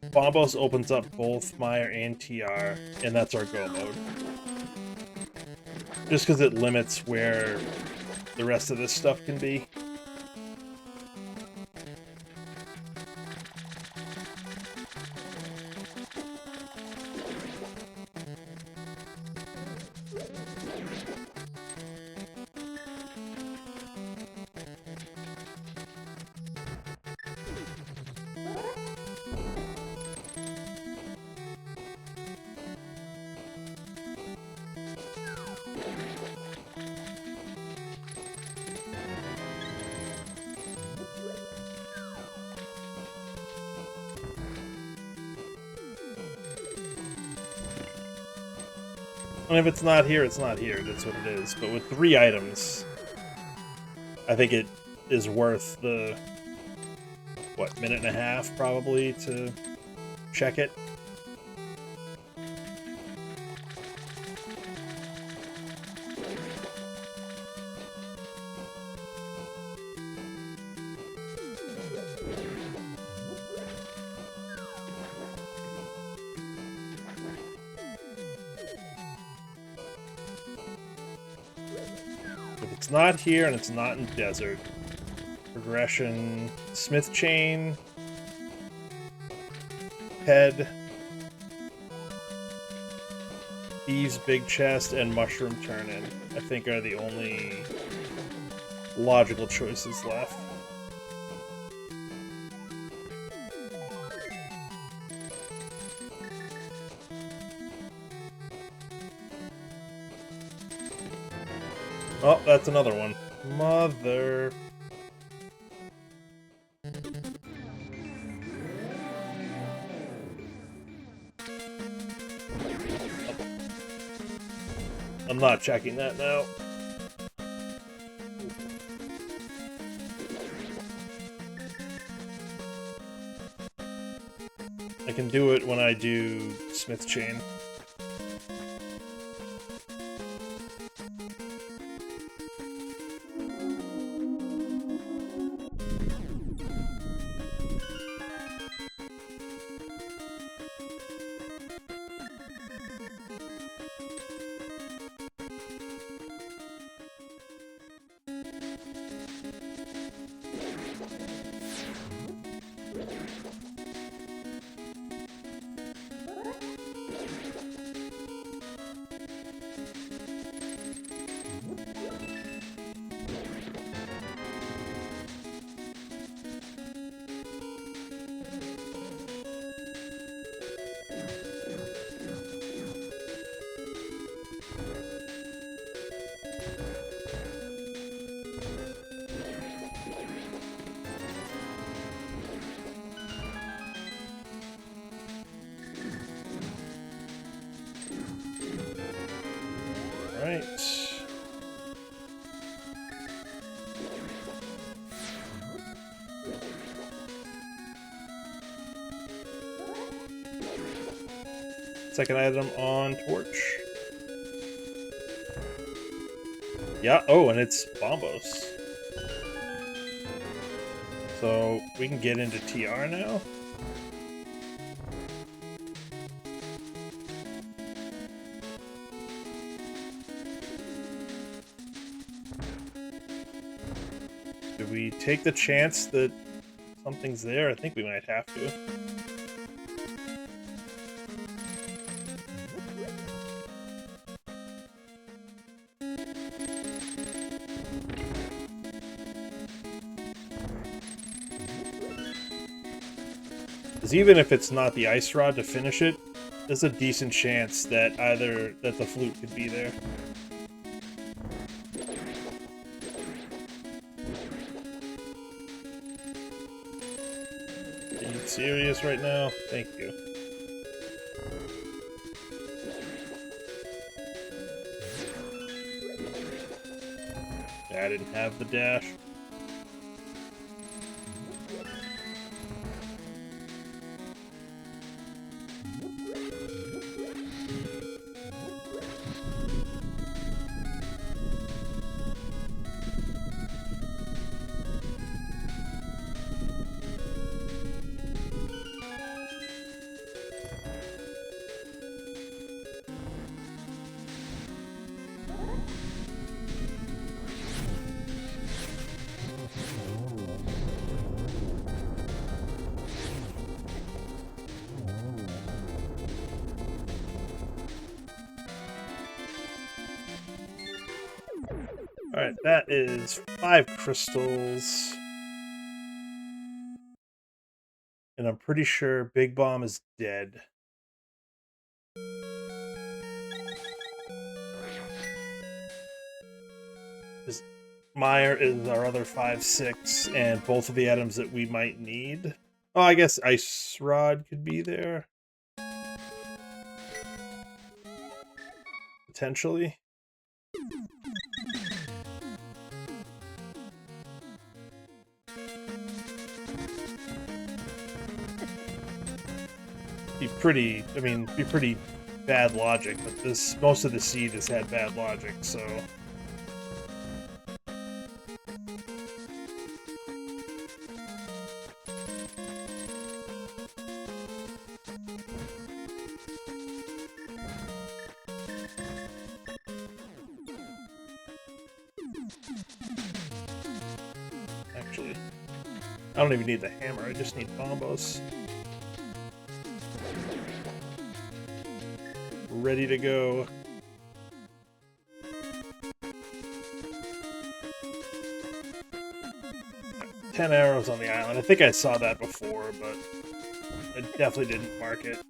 Bombos opens up both Meyer and TR, and that's our go mode. Just because it limits where the rest of this stuff can be. And if it's not here, it's not here. That's what it is. But with 3 items, I think it is worth the, what, minute and a half, probably, to check it. If it's not here and it's not in Desert, progression, Smith Chain, Head, Thieves Big Chest, and Mushroom Turn-In, I think are the only logical choices left. Oh, that's another one. Mother. I'm not checking that now. I can do it when I do Smith Chain. Second item on Torch. Yeah, oh, and it's Bombos. So we can get into TR now. Do we take the chance that something's there? I think we might have to. Because even if it's not the ice rod to finish it, there's a decent chance that the flute could be there. Are you serious right now? Thank you. Yeah, I didn't have the dash. Alright, that is 5 crystals. And I'm pretty sure Big Bomb is dead. Meyer is our other 5/6, and both of the items that we might need. Oh, I guess Ice Rod could be there. Potentially. Be pretty bad logic, but most of the seed has had bad logic, so. Actually, I don't even need the hammer, I just need bombos. Ready to go. Ten arrows on the island. I think I saw that before, but I definitely didn't mark it.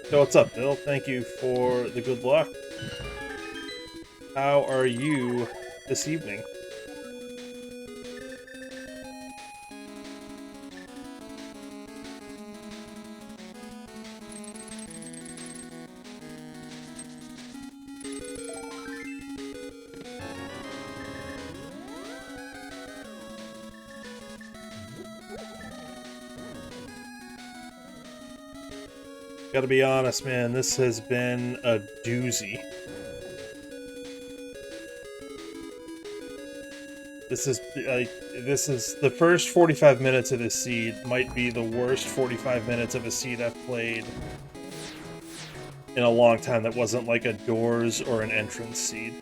So what's up, Bill? Thank you for the good luck. How are you this evening? Gotta be honest, man, this has been a doozy. This is the first 45 minutes of this seed might be the worst 45 minutes of a seed I've played in a long time that wasn't like a doors or an entrance seed.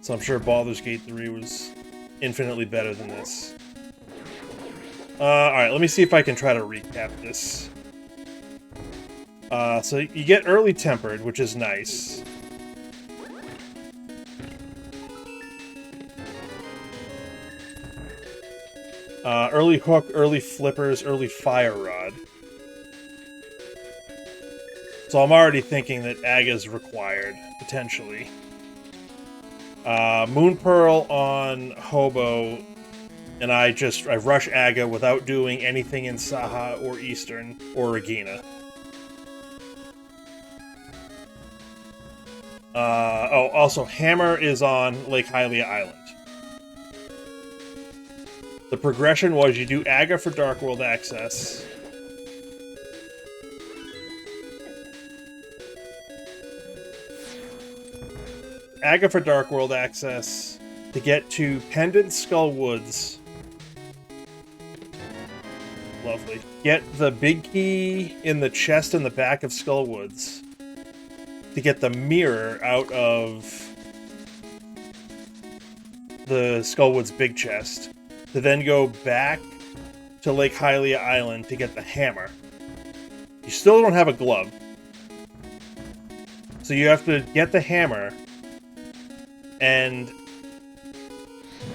So I'm sure Baldur's Gate 3 was infinitely better than this. Alright, let me see if I can try to recap this. So you get early tempered, which is nice. Early hook, early flippers, early fire rod. So I'm already thinking that Aga's required, potentially. Moon Pearl on Hobo, and I rush Aga without doing anything in Saha or Eastern or Regina. Oh, also Hammer is on Lake Hylia Island. The progression was you do Aga for Dark World access. Aga for Dark World access to get to Pendant Skull Woods. Lovely. Get the big key in the chest in the back of Skull Woods to get the mirror out of the Skull Woods big chest, to then go back to Lake Hylia Island to get the hammer. You still don't have a glove. So you have to get the hammer, and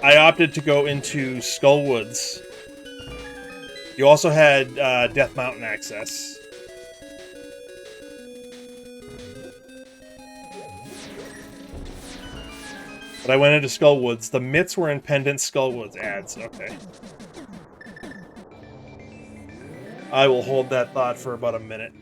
I opted to go into Skull Woods. You also had Death Mountain access. But I went into Skull Woods. The mitts were in Pendant Skull Woods ads. Okay. I will hold that thought for about a minute.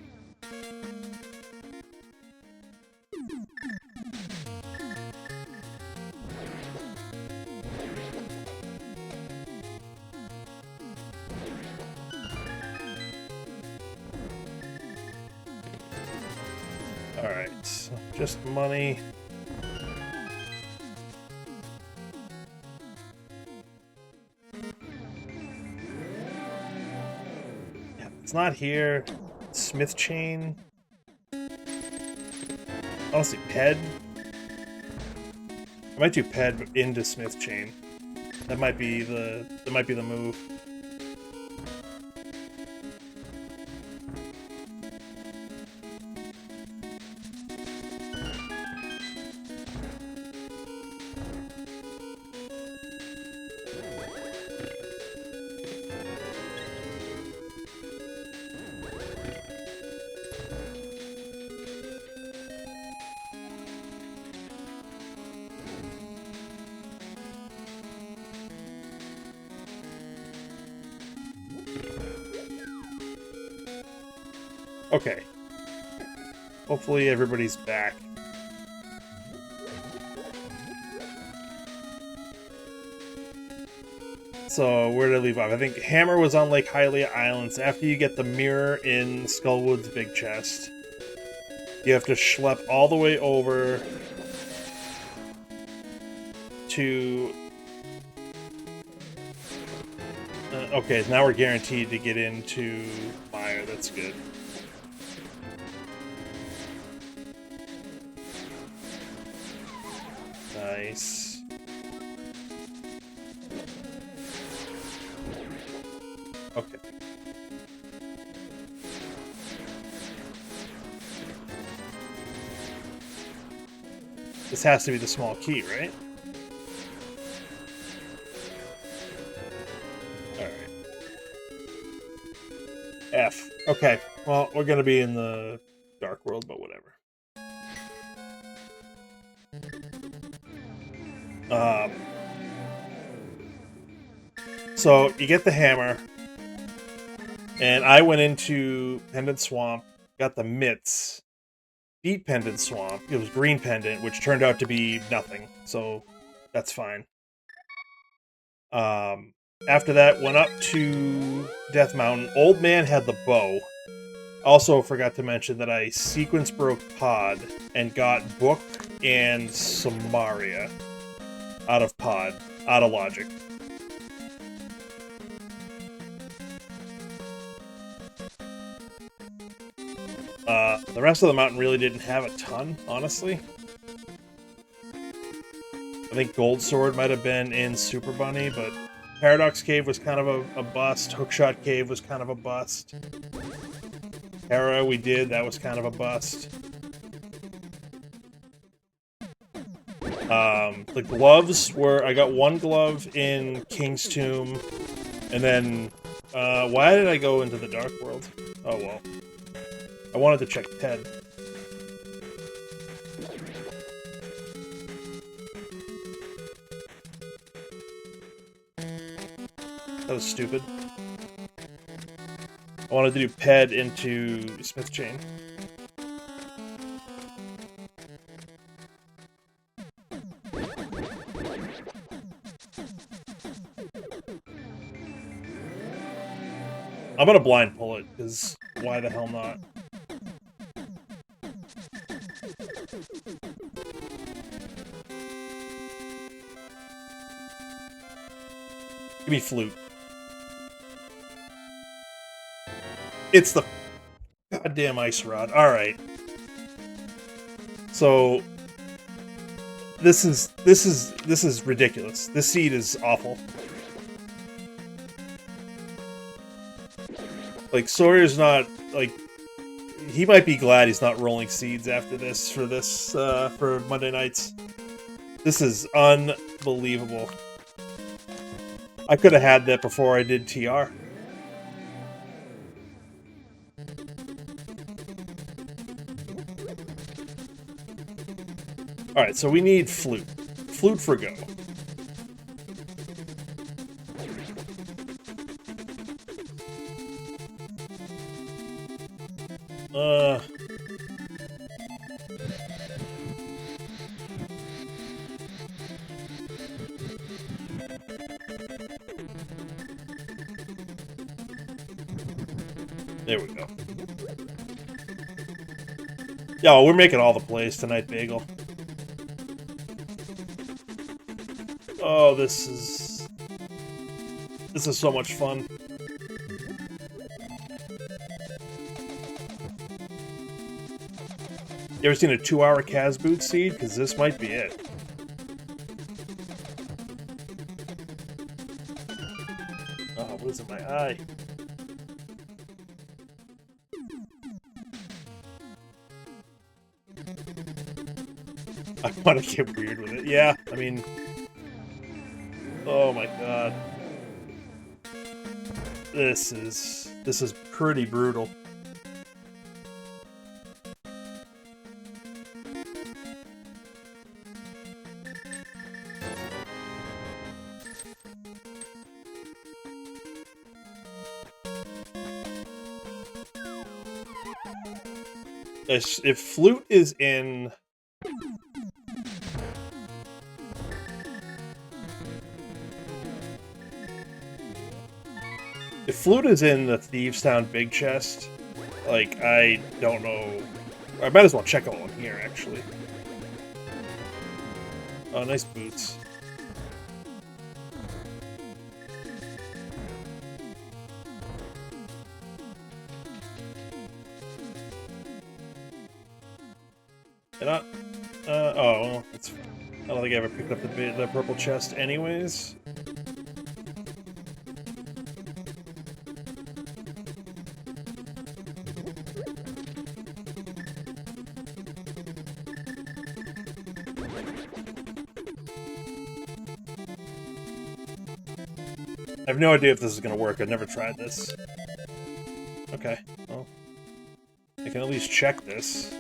Alright, so just money. Yeah, it's not here. Smith chain. Honestly, Ped. I might do Ped into Smith chain. That might be the move. Okay. Hopefully everybody's back. So, where did I leave off? I think Hammer was on Lake Hylia Islands. After you get the mirror in Skullwood's big chest, you have to schlep all the way over to... okay, now we're guaranteed to get into Fire. That's good. Nice. Okay. This has to be the small key, right? Alright. F. Okay. Well, we're gonna be in the Dark World, but whatever. So you get the hammer, and I went into Pendant Swamp, got the mitts, beat Pendant Swamp. It was Green Pendant, which turned out to be nothing, so that's fine. After that, went up to Death Mountain. Old Man had the bow. Also forgot to mention that I sequence broke Pod and got Book and Samaria out of Pod, out of Logic. The rest of the mountain really didn't have a ton, honestly. I think Gold Sword might have been in Super Bunny, but Paradox Cave was kind of a bust. Hookshot Cave was kind of a bust. Hera we did, that was kind of a bust. The gloves were... I got one glove in King's Tomb, and then... why did I go into the Dark World? Oh well. I wanted to check Ted. That was stupid. I wanted to do Ped into Smith Chain. I'm gonna blind pull it, because why the hell not? Give me Flute. It's the goddamn Ice Rod. Alright. So this is ridiculous. This seed is awful. Like, Sawyer's not, like, he might be glad he's not rolling seeds after this, for Monday nights. This is unbelievable. I could have had that before I did TR. Alright, so we need Flute. Flute for go. There we go. Yo, we're making all the plays tonight, Bagel. Oh, this is so much fun. You ever seen a 2-hour Cas Boots seed? Because this might be it. Oh, what is in my eye? I want to get weird with it. Yeah, I mean... Oh my god. This is pretty brutal. If Flute is in... If Flute is in the Thieves Town big chest, like, I don't know... I might as well check all in here, actually. Oh, nice boots. Oh, well, it's... I don't think I ever picked up the purple chest anyways. I have no idea if this is going to work. I've never tried this. Okay, well... I can at least check this.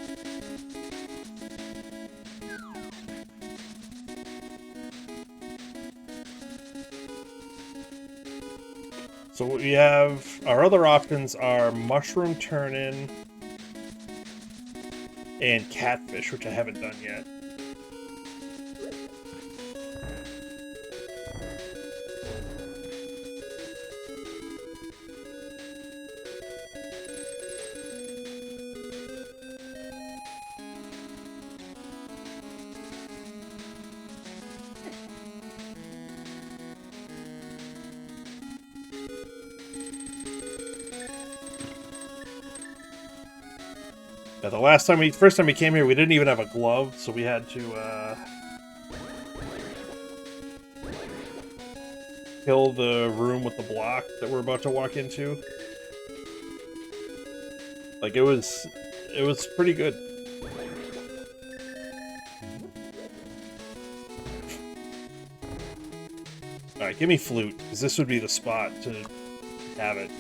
So what we have... Our other options are Mushroom Turn-In and Catfish, which I haven't done yet. Yeah, first time we came here, we didn't even have a glove, so we had to kill the room with the block that we're about to walk into. Like, it was pretty good. Alright, give me flute, because this would be the spot to have it.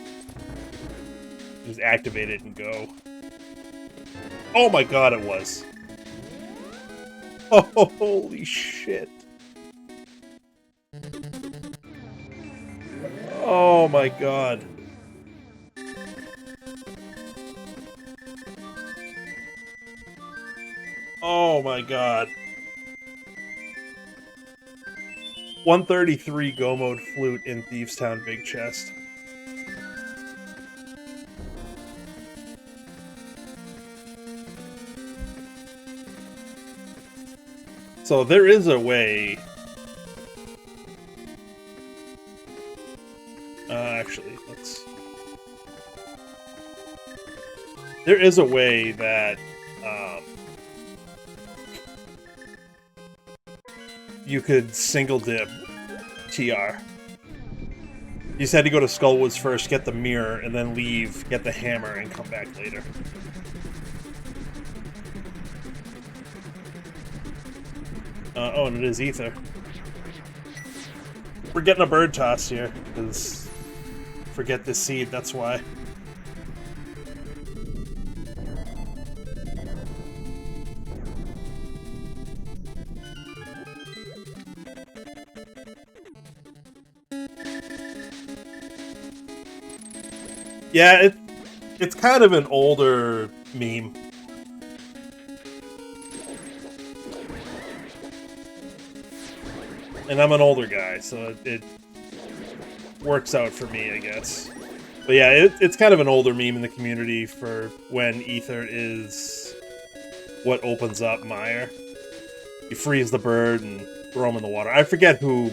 Just activate it and go. Oh my god, it was. Oh, holy shit. Oh my god. Oh my god. 133 Go Mode Flute in Thieves Town Big Chest. So there is a way... actually, let's... There is a way that... you could single dip TR. You just had to go to Skullwoods first, get the mirror, and then leave, get the hammer, and come back later. Oh, and it is Ether. We're getting a bird toss here, because forget this seed, that's why. Yeah, it's kind of an older meme. And I'm an older guy, so it works out for me, I guess. But yeah, it's kind of an older meme in the community for when Ether is what opens up Mire. You freeze the bird and throw him in the water. I forget who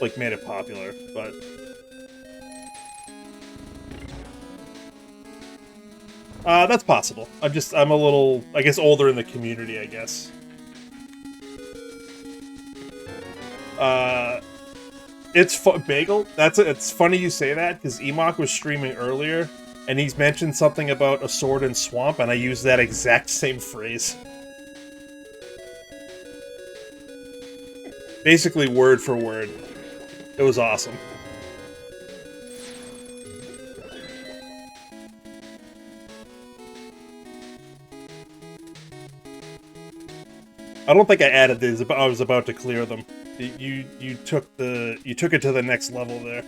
like made it popular, but... that's possible. I'm a little, I guess, older in the community, I guess. It's Bagel. It's funny you say that, because Emok was streaming earlier, and he's mentioned something about a sword in swamp, and I used that exact same phrase. Basically word for word. It was awesome. I don't think I added these. I was about to clear them. You took it to the next level there.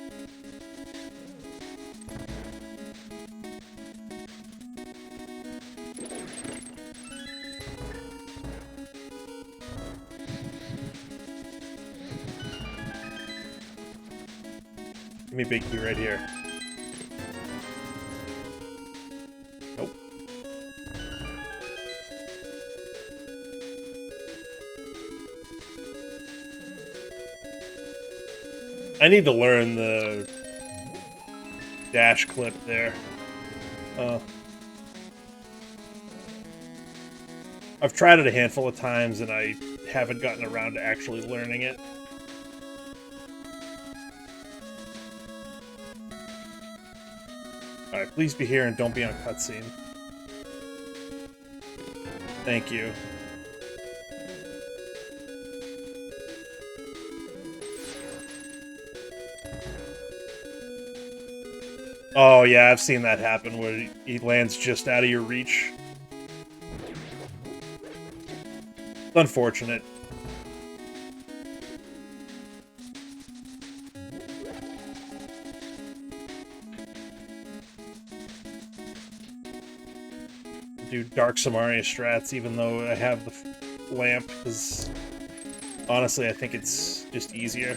Give me big key right here. Nope. I need to learn the dash clip there. I've tried it a handful of times and I haven't gotten around to actually learning it. Alright, please be here and don't be on cutscene. Thank you. Oh yeah, I've seen that happen where he lands just out of your reach. It's unfortunate. Do Dark Samaria strats even though I have the lamp, because honestly I think it's just easier.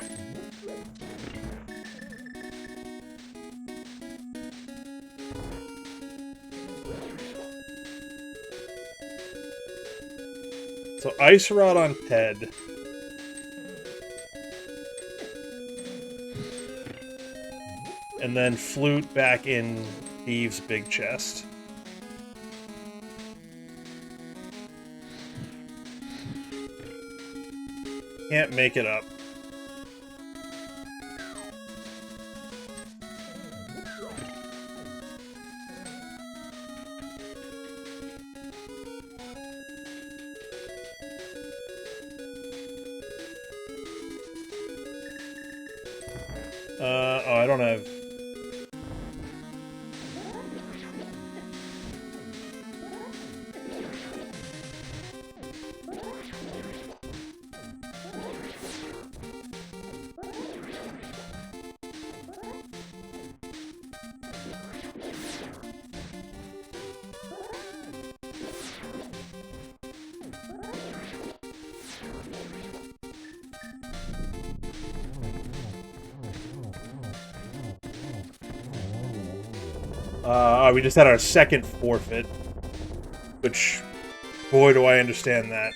So Ice Rod on Ted. And then Flute back in Thieves' big chest. Can't make it up. Oh, I don't have... we just had our second forfeit, which, boy, do I understand that.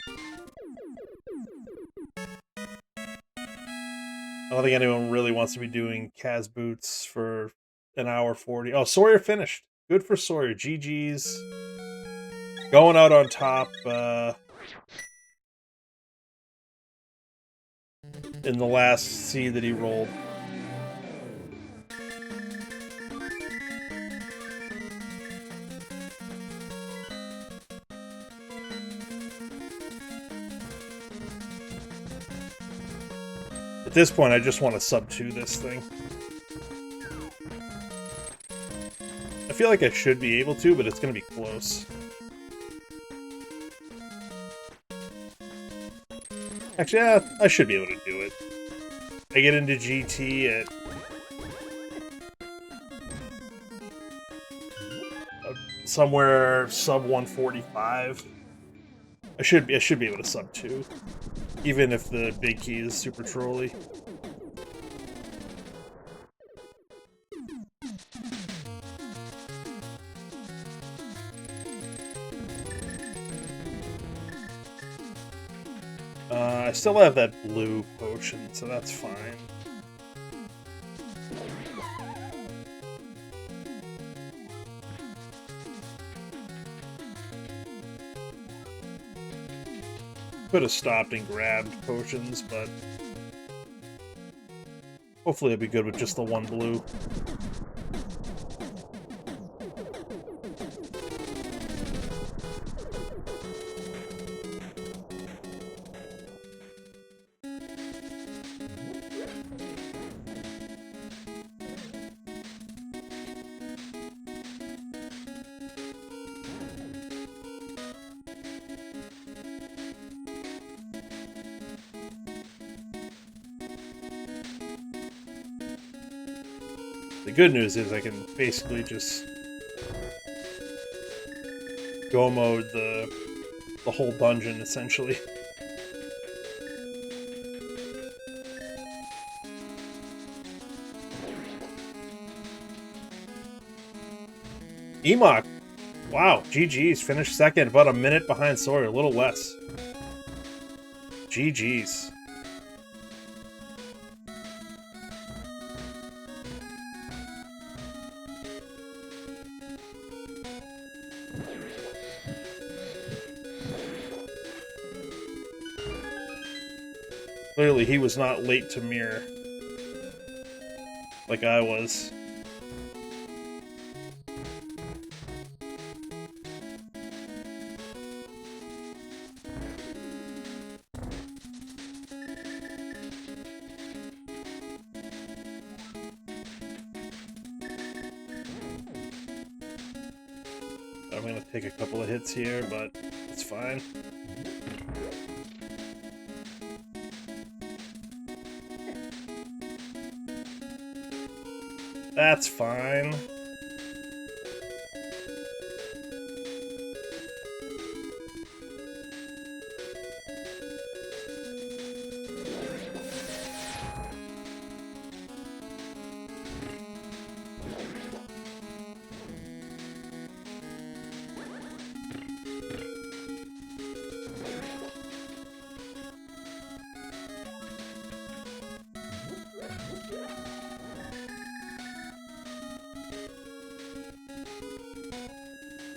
I don't think anyone really wants to be doing Cas Boots for an hour 40. Oh, Sawyer finished. Good for Sawyer. GG's. Going out on top in the last seed that he rolled. At this point, I just want to sub-2 this thing. I feel like I should be able to, but it's going to be close. Actually, yeah, I should be able to do it. I get into GT at... somewhere sub 145. I should be able to sub 2. Even if the big key is super trolly. I still have that blue potion, so that's fine. Could have stopped and grabbed potions, but hopefully I'll be good with just the one blue. The good news is I can basically just go mode the whole dungeon, essentially. Emok! Wow, GG's. Finished second, about a minute behind Sawyer, a little less. GG's. Clearly, he was not late to mirror. Like I was. I'm gonna take a couple of hits here, but it's fine. That's fine.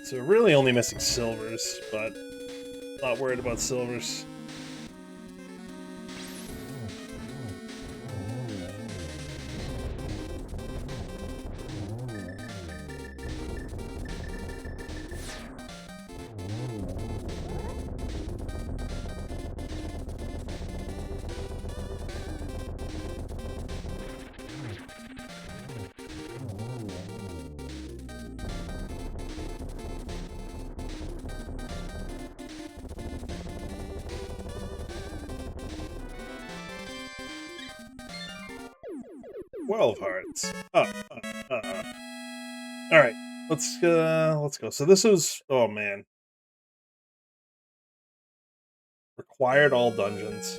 So we're really only missing silvers, but not worried about silvers. 12 hearts. All right, let's go. So this was, oh man, required all dungeons.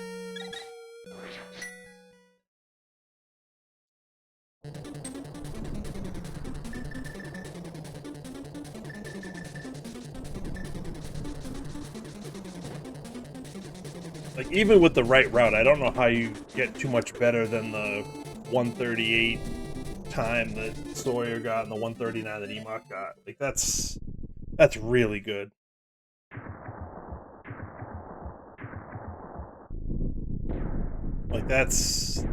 Like, even with the right route, I don't know how you get too much better than the 138 time that Sawyer got and the 139 that Enoch got. Like, that's really good. Like, that's...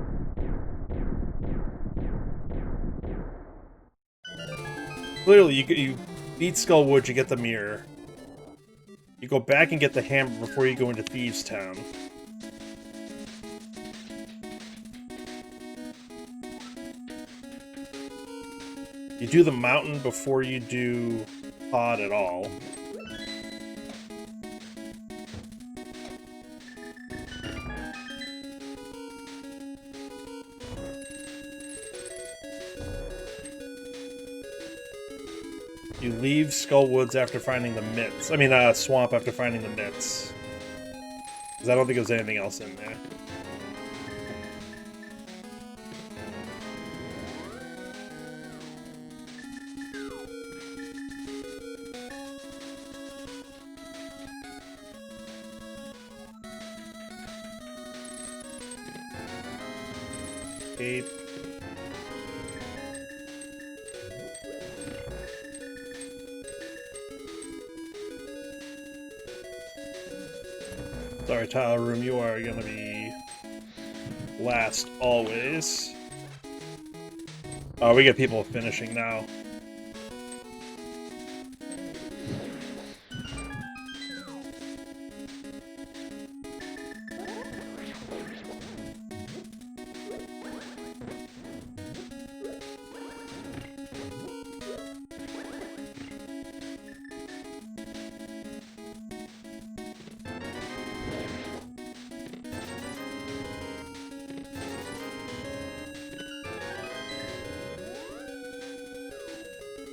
Clearly, you beat Skullwood, you get the mirror. You go back and get the hammer before you go into Thieves' Town. You do the mountain before you do Pod at all. You leave Skullwoods after finding the mitts. I mean, Swamp after finding the mitts. Because I don't think there's anything else in there. Cape. Sorry, Tile Room, you are gonna be last always. Oh, we get people finishing now.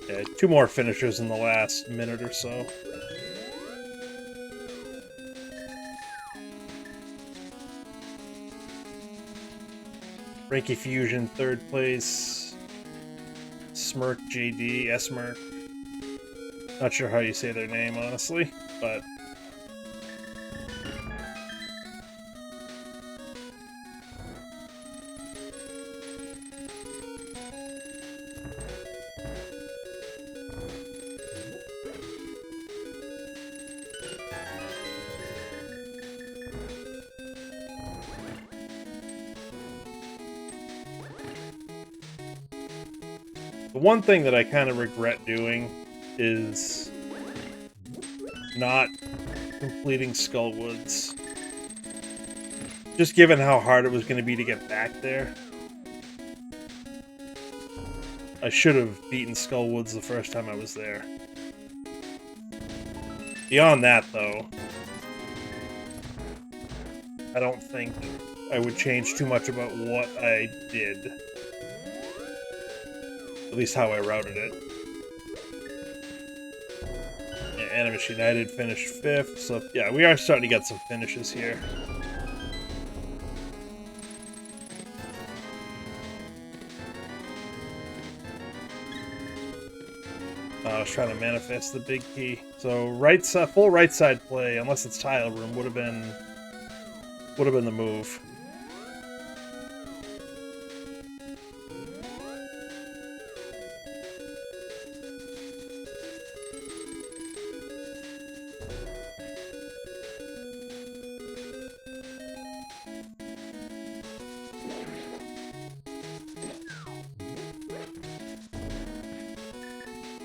Yeah, 2 more finishers in the last minute or so. Reiki Fusion, 3rd place. Smirk JD, Smirk. Not sure how you say their name, honestly, but... The one thing that I kind of regret doing is not completing Skullwoods. Just given how hard it was going to be to get back there. I should have beaten Skullwoods the first time I was there. Beyond that, though, I don't think I would change too much about what I did. At least how I routed it. Yeah, Animus United finished 5th, so yeah, we are starting to get some finishes here. I was trying to manifest the big key. So right side, full right side play, unless it's Tile Room, would have been the move.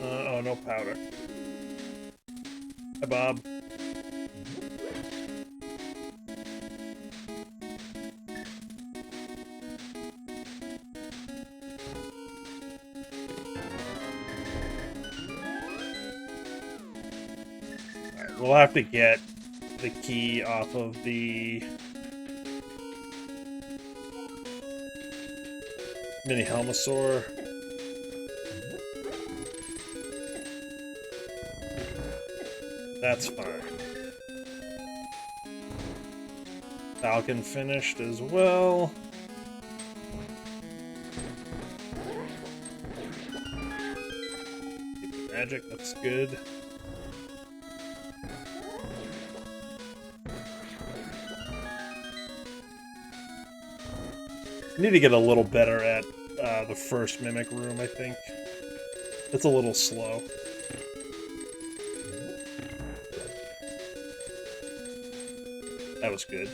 Oh, no powder. Hi, Bob. Alright, we'll have to get the key off of the Mini Helmosaur. That's fine. Falcon finished as well. Magic, that's good. I need to get a little better at the first Mimic Room, I think. It's a little slow. That was good.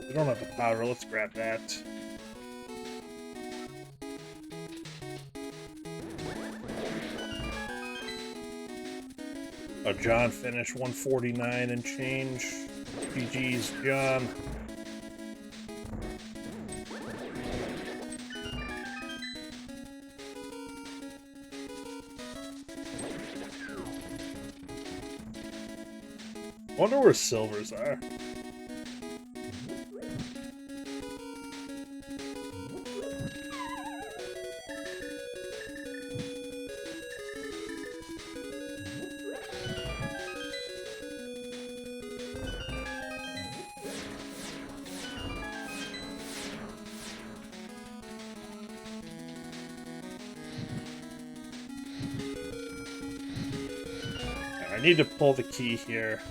We don't have the powder, let's grab that. Oh, John finished 149 and change. GG's, John. Wonder where silvers are. I need to pull the key here.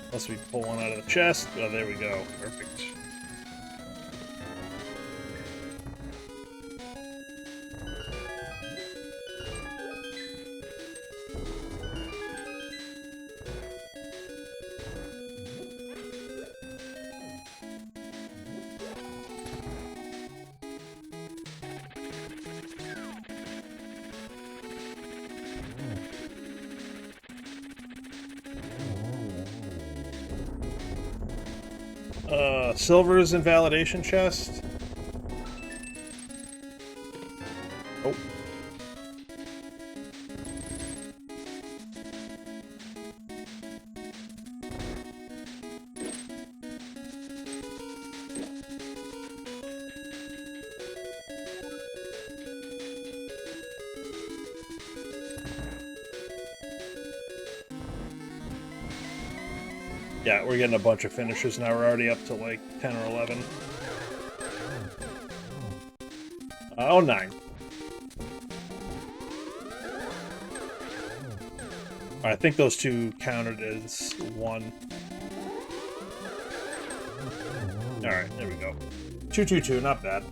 Unless we pull one out of the chest. Oh, there we go. Perfect. Silver's invalidation chest. Oh. Yeah, we're getting a bunch of finishes now. We're already up to like 10 or 11. Oh, 9. I think those two counted as 1. Alright, there we go. 222, not bad.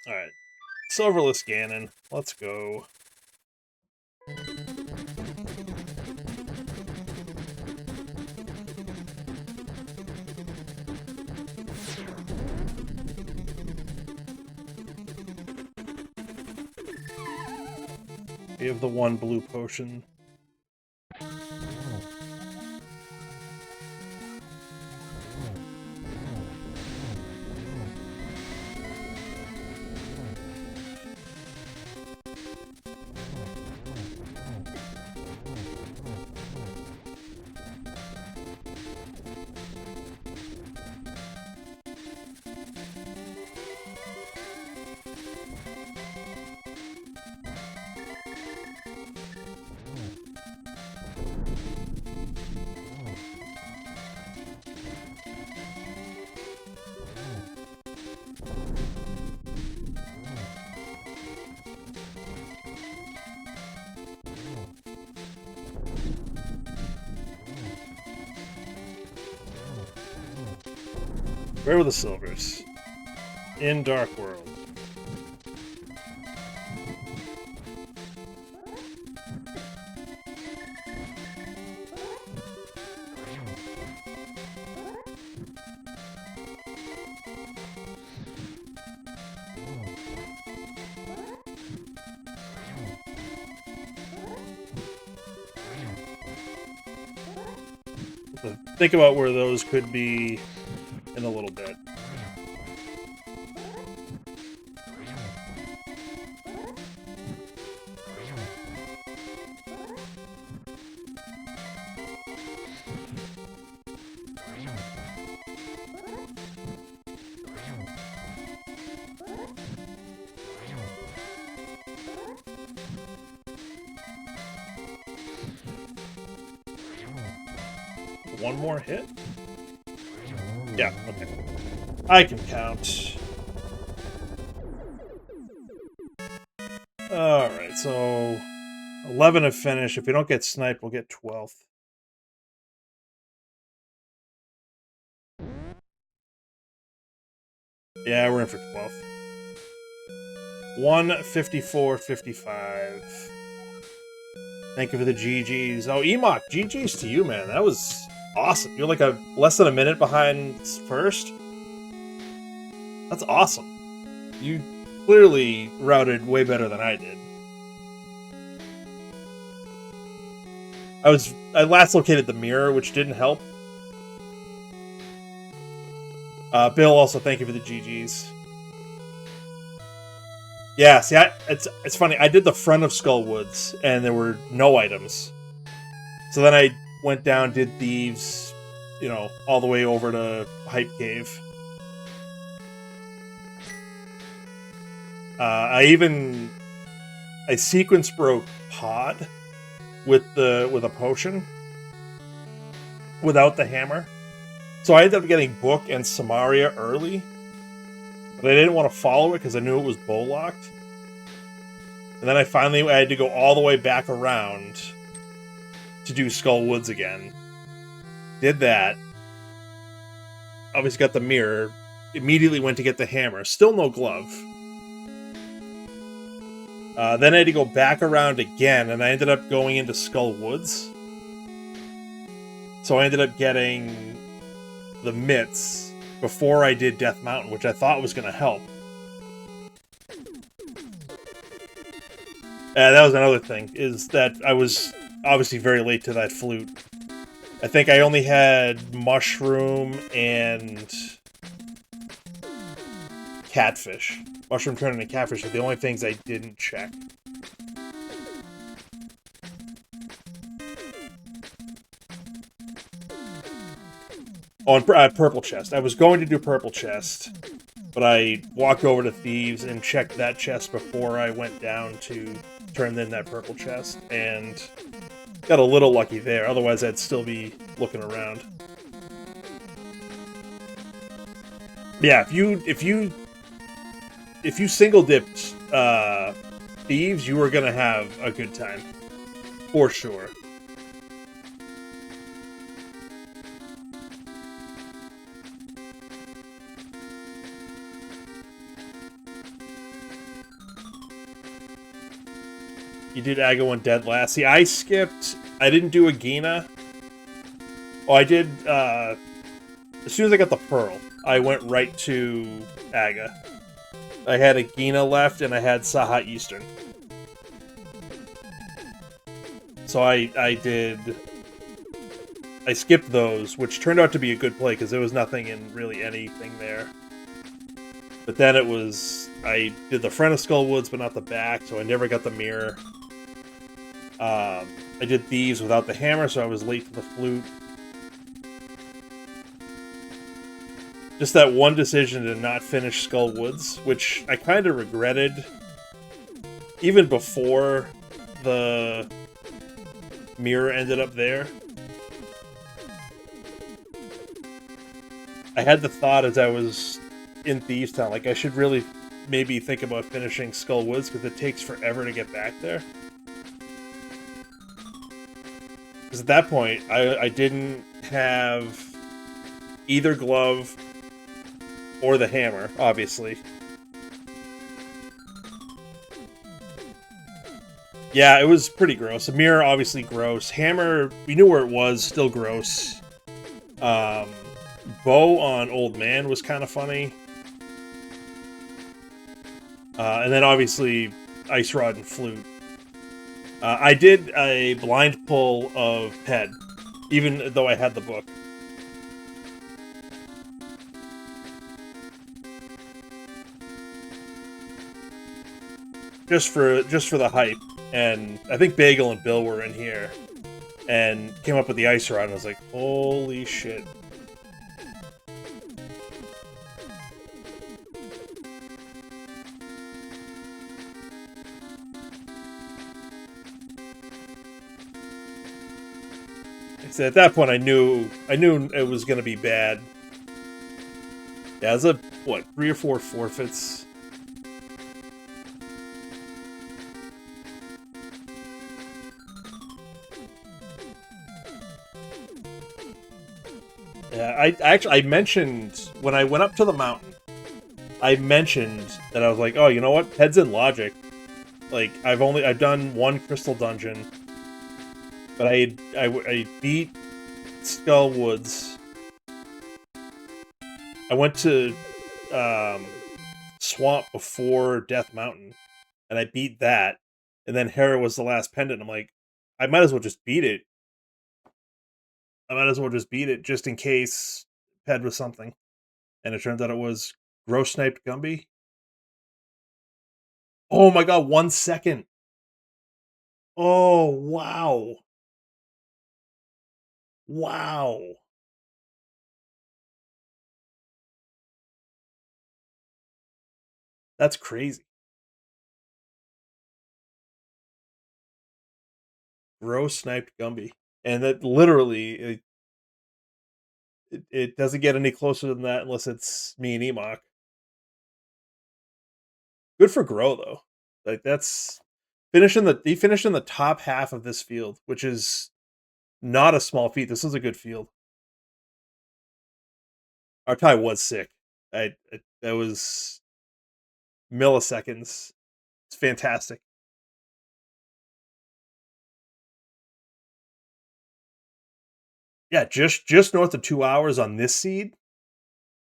Alright. Silverless Ganon. Let's go. We have the 1 blue potion. Where were the silvers? In Dark World. Think about where those could be in a little bit. One more hit? Yeah, okay. I can count. Alright, so 11 to finish. If we don't get sniped, we'll get 12th. Yeah, we're in for 12th. 154.55. Thank you for the GGs. Oh, Emok, GGs to you, man. That was awesome. You're like less than a minute behind first. That's awesome. You clearly routed way better than I did. I last located the mirror, which didn't help. Bill, also thank you for the GGs. Yeah, see, it's funny. I did the front of Skull Woods, and there were no items. So then I went down, did Thieves, you know, all the way over to Hype Cave. I sequence broke Pod with a potion without the hammer. So I ended up getting Book and Samaria early. But I didn't want to follow it because I knew it was bow locked. And then I had to go all the way back around to do Skull Woods again. Did that. Obviously got the mirror. Immediately went to get the hammer. Still no glove. Then I had to go back around again, and I ended up going into Skull Woods. So I ended up getting the mitts before I did Death Mountain, which I thought was going to help. That was another thing, is that I was obviously very late to that flute. I think I only had Mushroom and Catfish. Mushroom turning into Catfish are the only things I didn't check. On Purple Chest. I was going to do Purple Chest, but I walked over to Thieves and checked that chest before I went down to turn in that Purple Chest, and got a little lucky there. Otherwise, I'd still be looking around. Yeah, if you single dipped Thieves, you were gonna have a good time, for sure. You did Aga 1 dead last. See, I skipped. I didn't do Agina. Oh, I did. As soon as I got the Pearl, I went right to Aga. I had Agina left, and I had Saha Eastern. So I skipped those, which turned out to be a good play, because there was nothing in really anything there. But then it was... I did the front of Skull Woods, but not the back, so I never got the mirror. I did Thieves without the hammer, so I was late to the flute. Just that one decision to not finish Skull Woods, which I kind of regretted even before the mirror ended up there. I had the thought as I was in Thieves Town, like I should really maybe think about finishing Skull Woods because it takes forever to get back there. Because at that point, I didn't have either glove or the hammer, obviously. Yeah, it was pretty gross. A mirror, obviously gross. Hammer, we knew where it was, still gross. Um, Bow on Old Man was kind of funny. And then obviously Ice Rod and Flute. I did a blind pull of Ped, even though I had the book. Just for the hype. And I think Bagel and Bill were in here and came up with the Ice Rod, and I was like, holy shit. So at that point, I knew it was going to be bad. Yeah, it was 3 or 4 forfeits. Yeah, I mentioned when I went up to the mountain, I mentioned that I was like, oh, you know what? Heads in Logic. Like I've done one crystal dungeon, but I beat Skull Woods. I went to Swamp before Death Mountain, and I beat that. And then Hera was the last pendant. I'm like, I might as well just beat it. I might as well just beat it just in case Ped was something. And it turns out it was Gross Sniped Gumby. Oh my god, 1 second. Oh, wow. Wow. That's crazy. Gross Sniped Gumby. And that literally, it doesn't get any closer than that unless it's me and Emok. Good for Grow, though. Like, that's. He finished in the top half of this field, which is not a small feat. This is a good field. Our tie was sick. That was milliseconds. It's fantastic. Yeah, just north of 2 hours on this seed.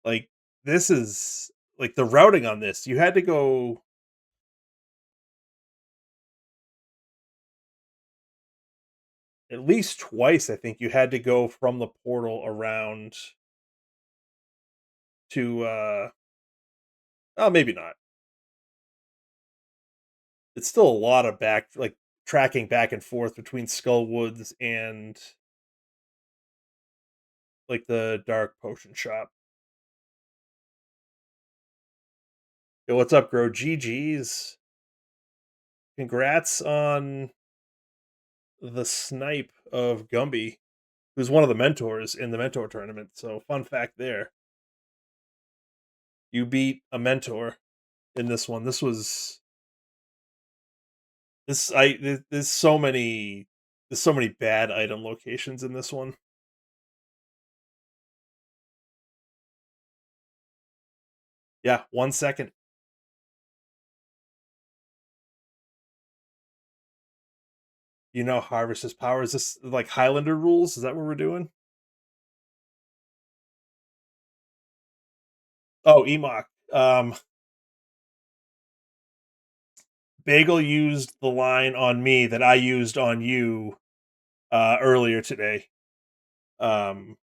Like this is like the routing on this. You had to go at least twice. I think you had to go from the portal around to. Oh, maybe not. It's still a lot of tracking back and forth between Skull Woods and like the Dark Potion Shop. Yo, what's up, Grow? GG's. Congrats on the snipe of Gumby, who's one of the mentors in the mentor tournament. So, fun fact there. You beat a mentor in this one. There's so many bad item locations in this one. Yeah, 1 second. You know, harvest his power. Is this like Highlander rules? Is that what we're doing? Oh, Emok. Bagel used the line on me that I used on you earlier today. Um,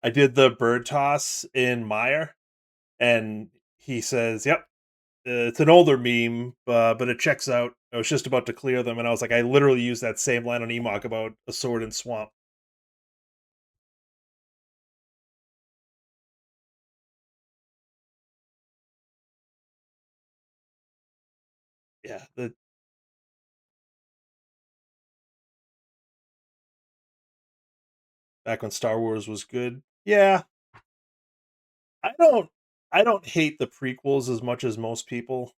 I did the bird toss in Meyer, and he says, "Yep, it's an older meme, but it checks out." I was just about to clear them, and I was like, I literally used that same line on Emok about a sword in swamp. Yeah, back when Star Wars was good. Yeah, I don't I don't hate the prequels as much as most people.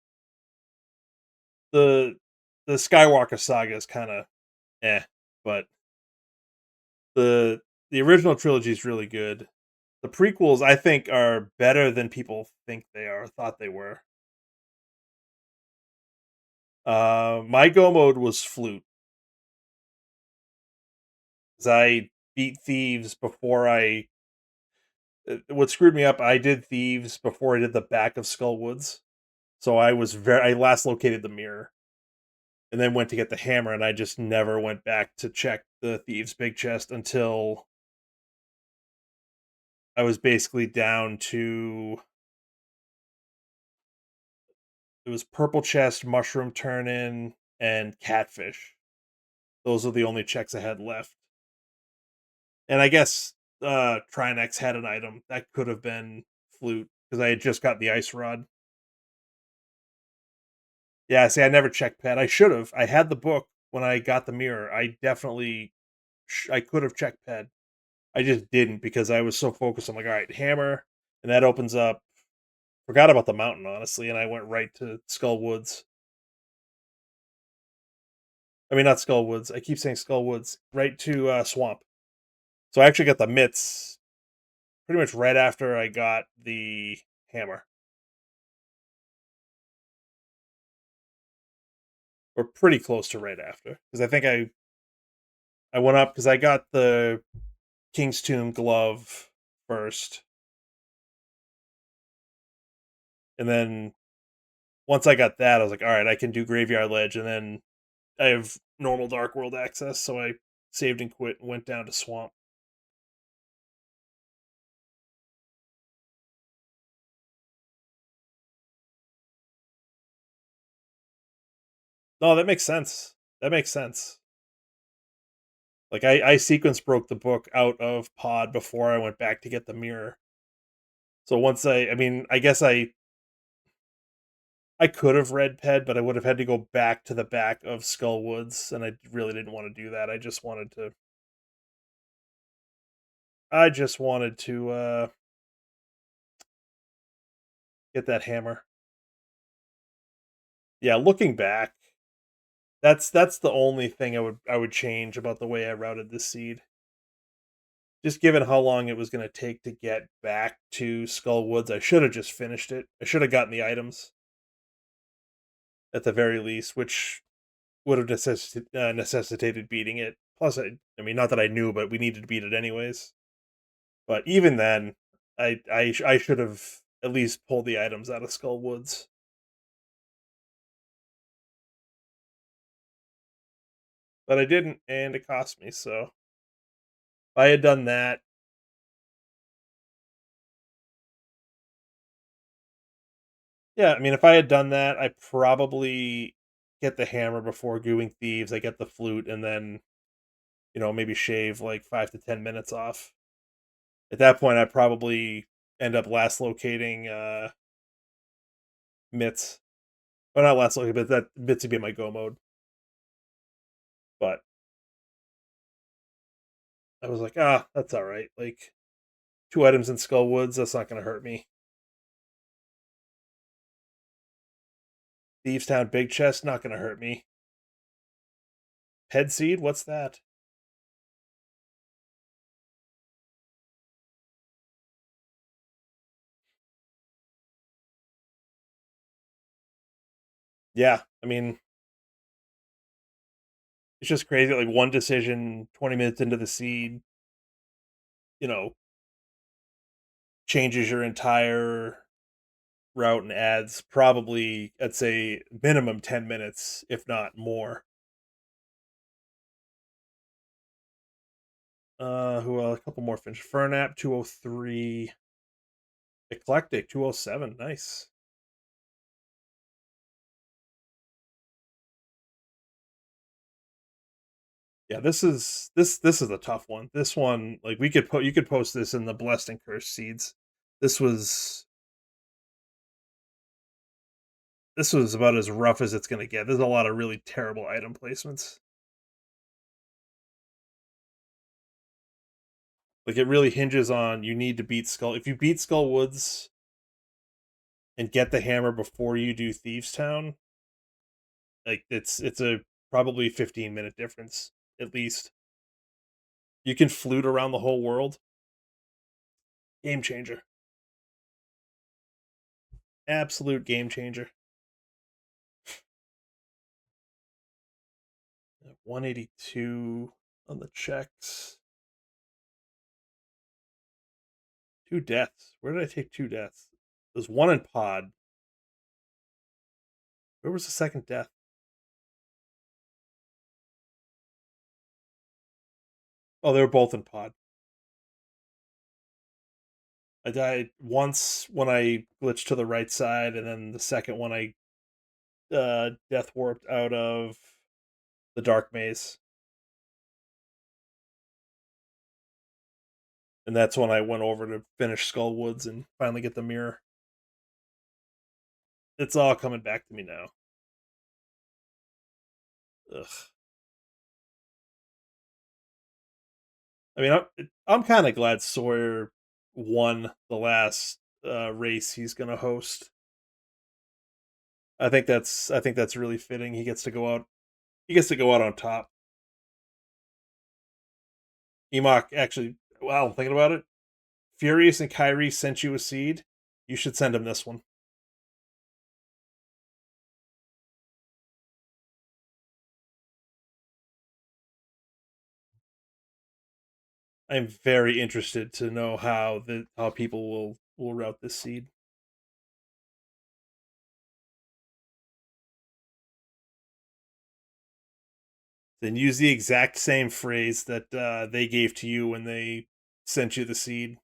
The the Skywalker saga is kind of but the the original trilogy is really good. The prequels, I think, are better than people think they are, thought they were. My go mode was flute, 'cause I beat thieves before I what screwed me up, I did thieves before I did the back of Skull Woods, so I last located the mirror, and then went to get the hammer, and I just never went back to check the thieves' big chest until I was basically down to it was purple chest, mushroom turn in, and catfish. Those are the only checks I had left. And I guess Trinex had an item that could have been flute because I had just got the ice rod. Yeah, see, I never checked pet. I should have. I had the book when I got the mirror. I definitely, I could have checked pet. I just didn't because I was so focused. I'm like, all right, hammer, and that opens up. Forgot about the mountain honestly, and I went right to Skull Woods. I mean, not Skull Woods. I keep saying Skull Woods. Right to Swamp. So I actually got the mitts pretty much right after I got the hammer. Or pretty close to right after because I think I went up because I got the King's Tomb glove first, and then once I got that, I was like, all right, I can do Graveyard Ledge, and then I have normal Dark World access, so I saved and quit and went down to Swamp. No, that makes sense. That makes sense. Like I sequence broke the book out of Pod before I went back to get the mirror. So once I mean, I guess I could have read Ped, but I would have had to go back to the back of Skull Woods, and I really didn't want to do that. I just wanted to get that hammer. Yeah, looking back, that's the only thing I would change about the way I routed this seed. Just given how long it was going to take to get back to Skull Woods, I should have just finished it. I should have gotten the items at the very least, which would have necessitated beating it. Plus, I mean, not that I knew, but we needed to beat it anyways. But even then, I should have at least pulled the items out of Skull Woods, but I didn't, and it cost me. So if I had done that, yeah, I mean, if I had done that, I probably get the hammer before gooing thieves. I get the flute, and then maybe shave like 5 to 10 minutes off. At that point, I probably end up last locating mitts. Well, not last locating, but that mitts would be my go mode. But I was like, that's all right. Like 2 items in Skull Woods, that's not going to hurt me. Thieves Town Big Chest, not going to hurt me. Ped Seed, what's that? Yeah, I mean, it's just crazy. Like one decision, 20 minutes into the seed, you know, changes your entire route and adds probably, I'd say, minimum 10 minutes, if not more. Who A couple more finish. Fernap 203, Eclectic 207. Nice. Yeah, this is a tough one. This one, like you could post this in the blessed and cursed seeds. This was this was about as rough as it's gonna get. There's a lot of really terrible item placements. Like it really hinges on you need to beat Skull. If you beat Skull Woods and get the hammer before you do Thieves Town, like it's a probably 15-minute difference at least. You can flute around the whole world. Game changer. Absolute game changer. 182 on the checks. 2 deaths. Where did I take 2 deaths? There's one in pod. Where was the second death? Oh, they were both in pod. I died once when I glitched to the right side, and then the second one I death warped out of the dark maze. And that's when I went over to finish Skull Woods and finally get the mirror. It's all coming back to me now. Ugh. I mean, I'm kind of glad Sawyer won the last race he's going to host. I think that's really fitting. He gets to go out. He gets to go out on top. Emok actually. Wow, thinking about it, Furious and Kyrie sent you a seed. You should send him this one. I'm very interested to know how people will route this seed. Then use the exact same phrase that they gave to you when they sent you the seed.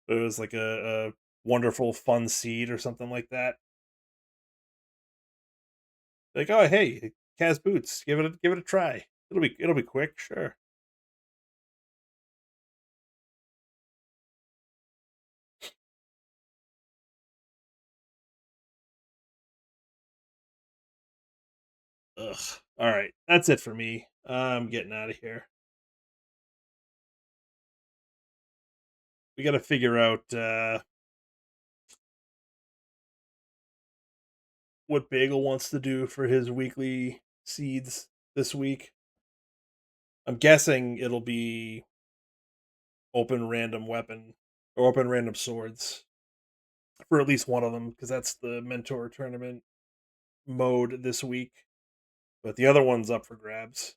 It was like a wonderful, fun seed or something like that. Like, oh hey, Cas Boots, give it a try. It'll be quick, sure. Ugh. All right, that's it for me. I'm getting out of here. We got to figure out what Bagel wants to do for his weekly seeds this week. I'm guessing it'll be open random weapon or open random swords for at least one of them because that's the mentor tournament mode this week. But the other one's up for grabs.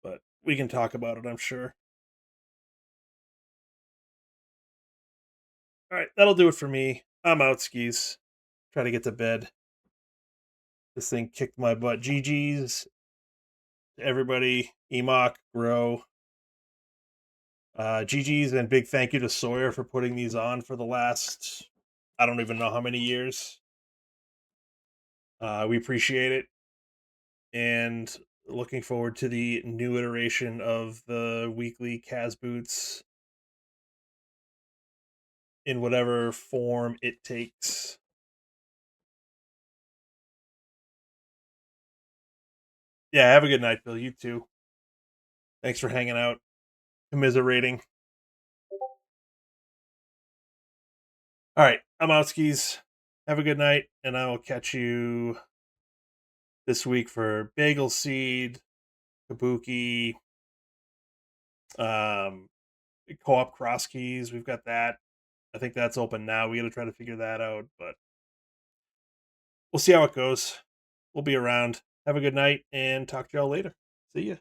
But we can talk about it, I'm sure. All right, that'll do it for me. I'm out, skis. Try to get to bed. This thing kicked my butt. GG's to everybody. Emok, Grow. GG's and big thank you to Sawyer for putting these on for the last, I don't even know how many years. We appreciate it. And looking forward to the new iteration of the weekly Cas Boots in whatever form it takes. Yeah, have a good night, Bill. You too. Thanks for hanging out, commiserating. All right, I'm out, skis. Have a good night, and I will catch you this week for Bagel Seed, Kabuki, um, co-op cross keys. We've got that. I think that's open now. We got to try to figure that out, but we'll see how it goes. We'll be around. Have a good night and talk to y'all later. See ya.